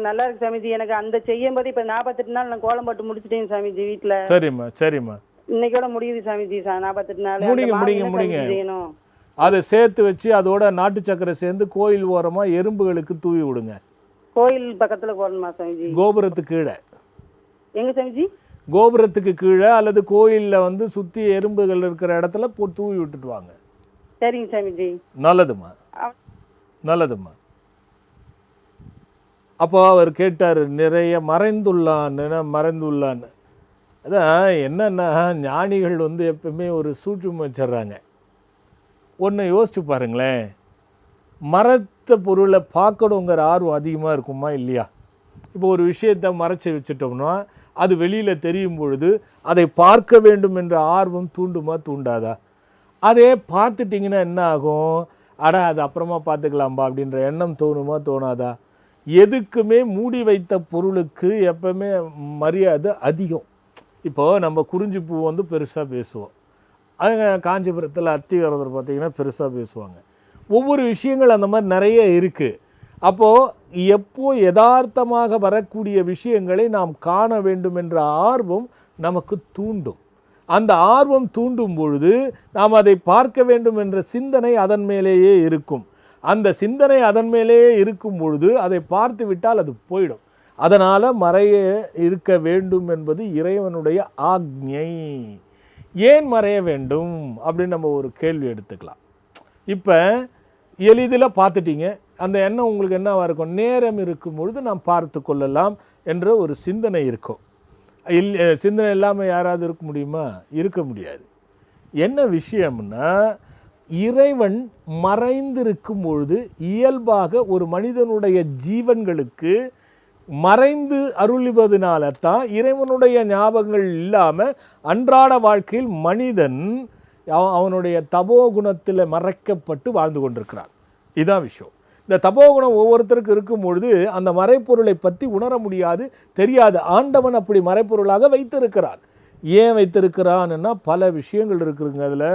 நல்லா இருக்கு சாமிஜி. எனக்கு அந்த செய்யும் போது இப்ப 48 நாள் நான் கோலம் போட்டு முடிச்சிட்டேன் சாமிஜி வீட்டுல. சரிம்மா சரிம்மா. இன்னைக்கோட முடியுது சாமிஜி. 48 நாள் முடிங்க. அதை சேர்த்து வச்சு அதோட நாட்டு சக்கரை சேர்ந்து கோயில் ஓரமா எறும்புகளுக்கு தூவி விடுங்க. கோயில் பக்கத்துல போடணுமா சாமிஜி? கோபுரத்துக்கு கீழே. எங்க சாமிஜி? கோபுரத்துக்கு கீழே அல்லது கோயில்ல வந்து சுத்தி எறும்புகள் இருக்கிற இடத்துல தூவி விட்டுட்டு வாங்க. சரிங்க சாமிஜி. நல்லதும்மா நல்லதும்மா. அப்போ அவர் கேட்டார், நிறைய மறைந்துள்ளான்னு. அதான் என்னன்னா, ஞானிகள் வந்து எப்பவுமே ஒரு சூட்சுமம் வச்சிடுறாங்க. ஒன்று யோசிச்சு பாருங்களேன், மறைத்த பொருளை பார்க்கணுங்கிற ஆர்வம் அதிகமாக இருக்குமா இல்லையா? இப்போ ஒரு விஷயத்தை மறைச்சி வச்சுட்டோம்னா அது வெளியில் தெரியும் பொழுது அதை பார்க்க வேண்டும் என்ற ஆர்வம் தூண்டுமா தூண்டாதா? அதே பார்த்துட்டிங்கன்னா என்ன ஆகும்? அது அப்புறமா பார்த்துக்கலாம்பா அப்படின்ற எண்ணம் தோணுமா தோணாதா? எதுக்குமே மூடி வைத்த பொருளுக்கு எப்பவுமே மரியாதை அதிகம். இப்போது நம்ம குறிஞ்சி பூ வந்து பெருசாக பேசுவோம். அதுங்க காஞ்சிபுரத்தில் அத்திவரதர் பார்த்திங்கன்னா பெருசாக பேசுவாங்க. ஒவ்வொரு விஷயங்கள் அந்த மாதிரி நிறைய இருக்குது. அப்போது எப்போ யதார்த்தமாக வரக்கூடிய விஷயங்களை நாம் காண வேண்டும் என்ற ஆர்வம் நமக்கு தூண்டும். அந்த ஆர்வம் தூண்டும் பொழுது நாம் அதை பார்க்க வேண்டும் என்ற சிந்தனை அதன் மேலேயே இருக்கும். அந்த சிந்தனை அதன் மேலேயே இருக்கும் பொழுது அதை பார்த்து விட்டால் அது போயிடும். அதனால் மறைய இருக்க வேண்டும் என்பது இறைவனுடைய ஆக்ஞை. ஏன் மறைய வேண்டும் அப்படின்னு நம்ம ஒரு கேள்வி எடுத்துக்கலாம். இப்போ எளிதில் பார்த்துட்டீங்க, அந்த எண்ணம் உங்களுக்கு என்னவாக இருக்கும்? நேரம் இருக்கும் பொழுது நாம் பார்த்து கொள்ளலாம் என்ற ஒரு சிந்தனை இருக்கும். சிந்தனை இல்லாமல் யாராவது இருக்க முடியுமா? இருக்க முடியாது. என்ன விஷயம்னா, இறைவன் மறைந்திருக்கும் பொழுது இயல்பாக ஒரு மனிதனுடைய ஜீவன்களுக்கு மறைந்து அருள்வதனால தான் இறைவனுடைய ஞாபகங்கள் இல்லாமல் அன்றாட வாழ்க்கையில் மனிதன் அவனுடைய தபோகுணத்தில் மறைக்கப்பட்டு வாழ்ந்து கொண்டிருக்கிறான். இதுதான் விஷயம். இந்த தபோகுணம் ஒவ்வொருத்தருக்கும் இருக்கும் பொழுது அந்த மறைப்பொருளை பற்றி உணர முடியாது, தெரியாது. ஆண்டவன் அப்படி மறைப்பொருளாக வைத்திருக்கிறான். ஏன் வைத்திருக்கிறான்னா பல விஷயங்கள் இருக்குதுங்க. அதில்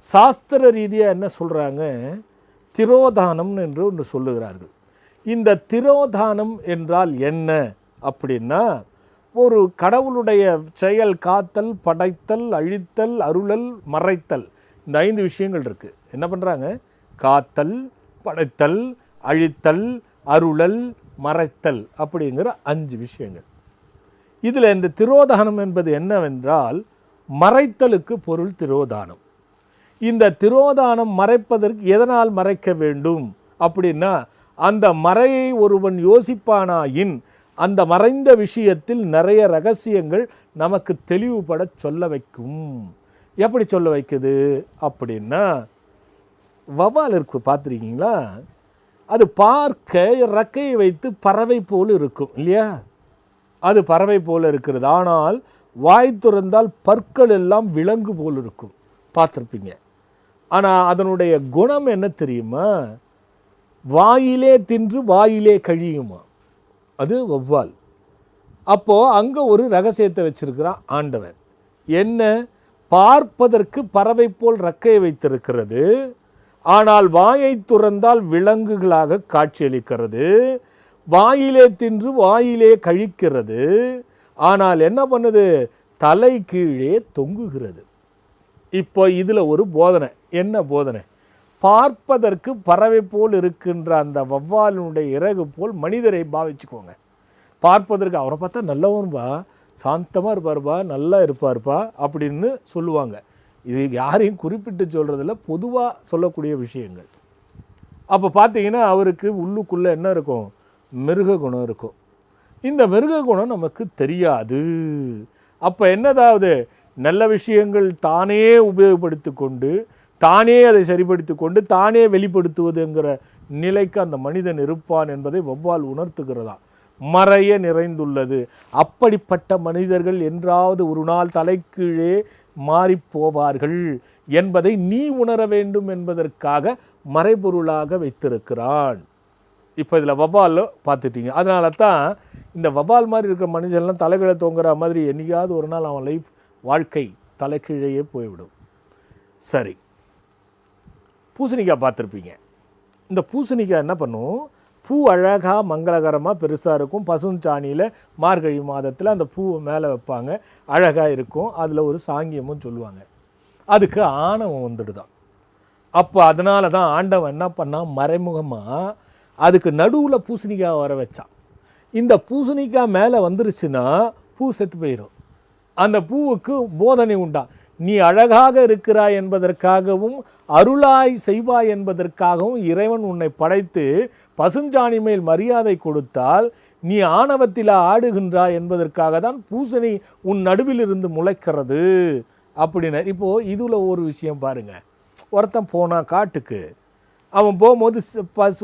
சாஸ்திர ரீதியாக என்ன சொல்கிறாங்க? திரோதானம் என்று ஒன்று சொல்லுகிறார்கள். இந்த திரோதானம் என்றால் என்ன அப்படின்னா, ஒரு கடவுளுடைய செயல் காத்தல், படைத்தல், அழித்தல், அருளல், மறைத்தல், இந்த 5 விஷயங்கள் இருக்குது. என்ன பண்ணுறாங்க? காத்தல், படைத்தல், அழித்தல், அருளல், மறைத்தல் அப்படிங்கிற 5 விஷயங்கள். இதில் இந்த திரோதானம் என்பது என்னவென்றால், மறைத்தலுக்கு பொருள் திரோதானம். இந்த திரோதானம் மறைப்பதற்கு எதனால் மறைக்க வேண்டும் அப்படின்னா, அந்த மறையை ஒருவன் யோசிப்பானாயின் அந்த மறைந்த விஷயத்தில் நிறைய ரகசியங்கள் நமக்கு தெளிவுபட சொல்ல வைக்கும். எப்படி சொல்ல வைக்குது அப்படின்னா, வவ்வால் இருக்கு பார்த்துருக்கீங்களா? அது பார்க்க ரெக்கையை வைத்து பறவை போல் இருக்கும் இல்லையா? அது பறவை போல் இருக்கிறது. ஆனால் வாய் துறந்தால் பற்கள் எல்லாம் விலங்கு போல் இருக்கும், பார்த்துருப்பீங்க. ஆனால் அதனுடைய குணம் என்ன தெரியுமா? வாயிலே தின்று வாயிலே கழியுமா. அது வவ்வால். அப்போது அங்கே ஒரு ரகசியத்தை வச்சிருக்கிறான் ஆண்டவன். என்ன? பார்ப்பதற்கு பறவை போல் ரெக்கையை வைத்திருக்கிறது, ஆனால் வாயை துறந்தால் விலங்குகளாக காட்சியளிக்கிறது. வாயிலே தின்று வாயிலே கழிக்கிறது, ஆனால் என்ன பண்ணுது? தலை கீழே தொங்குகிறது. இப்போ இதில் ஒரு போதனை. என்ன போதனை? பார்ப்பதற்கு பறவை போல் இருக்கின்ற அந்த வவ்வாலினுடைய இறகு போல் மனிதரை பாவிச்சுக்கோங்க. பார்ப்பதற்கு அவரை பார்த்தா நல்லவன்பா, சாந்தமாக இருப்பார்ப்பா, நல்லா இருப்பார்ப்பா அப்படின்னு சொல்லுவாங்க. இது யாரையும் குறிப்பிட்டு சொல்கிறதில்ல, பொதுவாக சொல்லக்கூடிய விஷயங்கள். அப்போ பார்த்தீங்கன்னா அவருக்கு உள்ளுக்குள்ளே என்ன இருக்கும்? மிருக குணம் இருக்கும். இந்த மிருக குணம் நமக்கு தெரியாது. அப்போ என்னதாவது நல்ல விஷயங்கள் தானே உபயோகப்படுத்தி கொண்டு தானே அதை சரிப்படுத்தி கொண்டு தானே வெளிப்படுத்துவதுங்கிற நிலைக்கு அந்த மனிதன் இருப்பான் என்பதை வௌவால் உணர்த்துகிறதா. மறைய நிறைந்துள்ளது. அப்படிப்பட்ட மனிதர்கள் என்றாவது ஒரு நாள் தலைக்கீழே மாறிப்போவார்கள் என்பதை நீ உணர வேண்டும் என்பதற்காக மறைபொருளாக வைத்திருக்கிறான். இப்போ இதில் வௌவால் பார்த்துட்டீங்க. அதனால தான் இந்த வௌவால் மாதிரி இருக்கிற மனுஷன்லாம் தலைகளை தொங்குற மாதிரி என்னைக்காவது ஒரு நாள் அவன் வாழ்க்கை தலைக்கீழேயே போய்விடும். சரி, பூசணிக்காய் பார்த்துருப்பீங்க. இந்த பூசணிக்காய் என்ன பண்ணும், பூ அழகாக மங்களகரமாக பெருசாக இருக்கும். பசுஞ்சாணியில் மார்கழி மாதத்தில் அந்த பூவை மேலே வைப்பாங்க, அழகாக இருக்கும். அதில் ஒரு சாங்கியமும் சொல்லுவாங்க. அதுக்கு ஆணவம் வந்துடுதான். அப்போ அதனால தான் ஆண்டவன் என்ன பண்ணால் மறைமுகமாக அதுக்கு நடுவில் பூசணிக்காய் வர வச்சான். இந்த பூசணிக்காய் மேலே வந்துருச்சுன்னா பூ செத்து போயிடும். அந்த பூவுக்கு போதனை உண்டா, நீ அழகாக இருக்கிறாய் என்பதற்காகவும் அருளாய் செய்வாய் என்பதற்காகவும் இறைவன் உன்னை படைத்து பசுஞ்சாணி மேல் மரியாதை கொடுத்தால் நீ ஆணவத்தில் ஆடுகின்றாய் என்பதற்காக தான் பூசணி உன் நடுவில் இருந்து முளைக்கிறது அப்படின்னார். இப்போது இதில் ஒரு விஷயம் பாருங்கள். ஒருத்தன் போனான் காட்டுக்கு, அவன் போகும்போது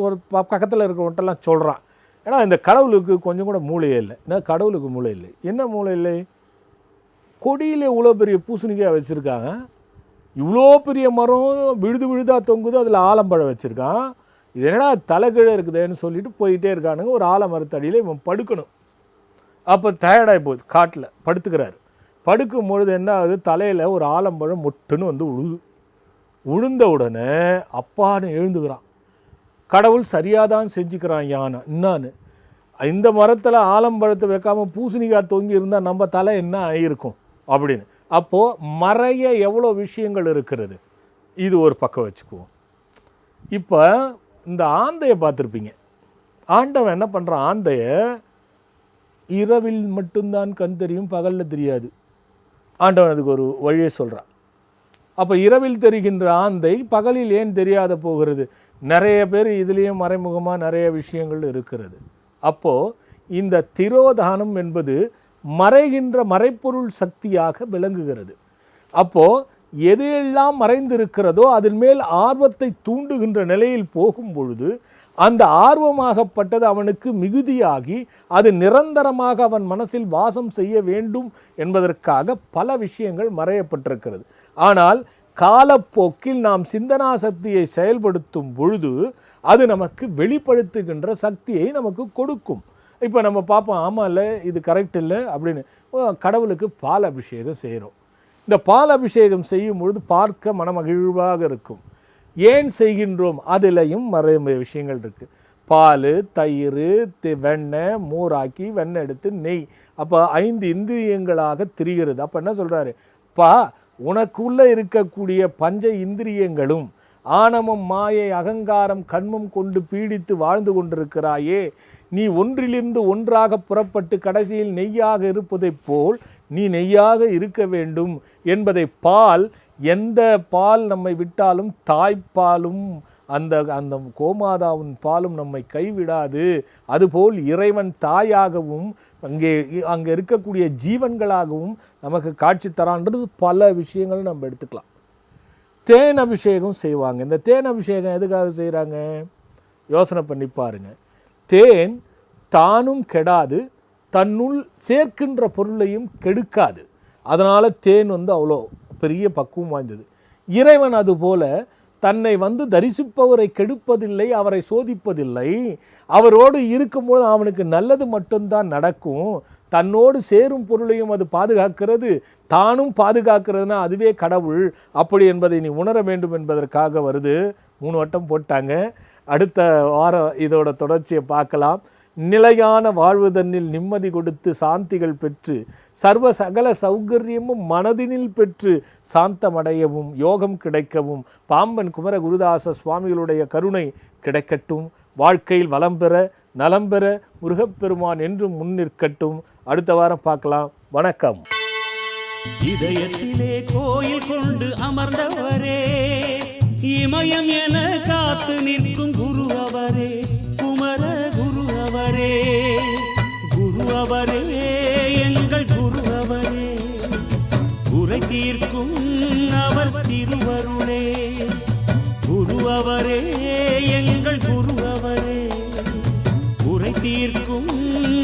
ஒரு பக்கத்தில் இருக்கிறவன்ட்டெல்லாம் சொல்கிறான், ஏன்னா இந்த கடவுளுக்கு கொஞ்சம் கூட மூளையே இல்லை. ஏன்னா கடவுளுக்கு மூளை இல்லை. என்ன மூளை இல்லை? கொடியில் இவ்வளோ பெரிய பூசணிக்காய் வச்சுருக்காங்க, இவ்வளோ பெரிய மரம் விழுதாக தொங்குது, அதில் ஆலம்பழம் வச்சுருக்கான். இது என்னடா தலைகீழே இருக்குதுன்னு சொல்லிட்டு போயிட்டே இருக்கானுங்க. ஒரு ஆலமரத்தடியில் இவன் படுக்கணும். அப்போ டயர்டாகி போகுது, காட்டில் படுத்துக்கிறாரு. படுக்கும் பொழுது என்ன ஆகுது, தலையில் ஒரு ஆலம்பழம் மொட்டுன்னு வந்து உழுந்த உடனே அப்பான்னு எழுந்துக்கிறான். கடவுள் சரியாக தான் செஞ்சுக்கிறான் யானை. என்னான்னு, இந்த மரத்தில் ஆலம்பழத்தை வைக்காமல் பூசணிக்காய் தொங்கி இருந்தால் நம்ம தலை என்ன ஆகியிருக்கும் அப்படின்னு. அப்போது மறைய எவ்வளோ விஷயங்கள் இருக்கிறது. இது ஒரு பக்கம் வச்சுக்குவோம். இப்போ இந்த ஆந்தையை பார்த்துருப்பீங்க. ஆண்டவன் என்ன பண்ணுறான், ஆந்தையை இரவில் மட்டும்தான் கண் தெரியும், பகலில் தெரியாது. ஆண்டவன் அதுக்கு ஒரு வழியை சொல்கிறான். அப்போ இரவில் தெரிகின்ற ஆந்தை பகலில் ஏன் தெரியாத போகிறது? நிறைய பேர் இதுலேயும் மறைமுகமாக நிறைய விஷயங்கள் இருக்கிறது. அப்போது இந்த திரோதானம் என்பது மறைகின்ற மறைப்பொருள் சக்தியாக விளங்குகிறது. அப்போது எது எல்லாம் மறைந்திருக்கிறதோ அதன் மேல் ஆர்வத்தை தூண்டுகின்ற நிலையில் போகும் பொழுது அந்த ஆர்வமாகப்பட்டது அவனுக்கு மிகுதியாகி அது நிரந்தரமாக அவன் மனசில் வாசம் செய்ய வேண்டும் என்பதற்காக பல விஷயங்கள் மறையப்பட்டிருக்கிறது. ஆனால் காலப்போக்கில் நாம் சிந்தனா சக்தியை செயல்படுத்தும் பொழுது அது நமக்கு வெளிப்படுத்துகின்ற சக்தியை நமக்கு கொடுக்கும். இப்போ நம்ம பார்ப்போம், ஆமாம் இல்லை இது கரெக்ட் இல்லை அப்படின்னு. கடவுளுக்கு பால் அபிஷேகம் செய்கிறோம். இந்த பால் அபிஷேகம் செய்யும் பொழுது பார்க்க மனமகிழ்வாக இருக்கும். ஏன் செய்கின்றோம்? அதிலையும் நிறைய விஷயங்கள் இருக்குது. பால், தயிர், வெண்ணெய், மோராக்கி வெண்ணெய் எடுத்து நெய், அப்போ 5 இந்திரியங்களாக திரிகிறது. அப்போ என்ன சொல்கிறாரு, பா உனக்குள்ளே இருக்கக்கூடிய பஞ்ச இந்திரியங்களும் ஆணவம், மாயை, அகங்காரம், கண்மம் கொண்டு பீடித்து வாழ்ந்து கொண்டிருக்கிறாயே, நீ ஒன்றிலிருந்து ஒன்றாக புறப்பட்டு கடைசியில் நெய்யாக இருப்பதைப் போல் நீ நெய்யாக இருக்க வேண்டும் என்பதை பால், எந்த பால் நம்மை விட்டாலும் தாய்ப்பாலும் அந்த அந்த கோமாதாவின் பாலும் நம்மை கைவிடாது. அதுபோல் இறைவன் தாயாகவும் அங்கே இருக்கக்கூடிய ஜீவன்களாகவும் நமக்கு காட்சி தரான்றது பல விஷயங்கள் நம்ம எடுத்துக்கலாம். தேன் அபிஷேகம் செய்வாங்க. இந்த தேன் அபிஷேகம் எதுக்காக செய்கிறாங்க? யோசனை பண்ணி பாருங்க. தேன் தானும் கெடாது, தன்னுள் சேர்க்கின்ற பொருளையும் கெடுக்காது. அதனால் தேன் அவ்வளோ பெரிய பக்குவம் வாய்ந்தது. இறைவன் அதுபோல தன்னை தரிசிப்பவரை கெடுப்பதில்லை, அவரை சோதிப்பதில்லை. அவரோடு இருக்கும்போது அவனுக்கு நல்லது மட்டும்தான் நடக்கும். தன்னோடு சேரும் பொருளையும் அது பாதுகாக்கிறது, தானும் பாதுகாக்கிறதுனா அதுவே கடவுள் அப்படி என்பதை நீ உணர வேண்டும் என்பதற்காக வருது. 3 வட்டம் போட்டாங்க. அடுத்த வாரம் இதோட தொடர்ச்சியை பார்க்கலாம். நிலையான வாழ்வு தன்னில் நிம்மதி கொடுத்து சாந்திகள் பெற்று சர்வ சகல சௌகரியமும் மனதினில் பெற்று சாந்தமடையவும் யோகம் கிடைக்கவும் பாம்பன் குமர குருதாச சுவாமிகளுடைய கருணை கிடைக்கட்டும். வாழ்க்கையில் வளம் பெற நலம் பெற முருகப்பெருமான் என்றும் முன்னிற்கட்டும். அடுத்த வாரம் பார்க்கலாம். வணக்கம். இதயத்திலே கோயில் கொண்டு அமர்ந்தவரே, இமயம் என காத்து நிற்கும் குரு அவரே, குமர குரு அவரே, குரு அவரே, எங்கள் குரு அவரே, குறை தீர்க்கும் அவர் திருவருளே. குரு அவரே, எங்கள் குரு அவரே, குறை தீர்க்கும்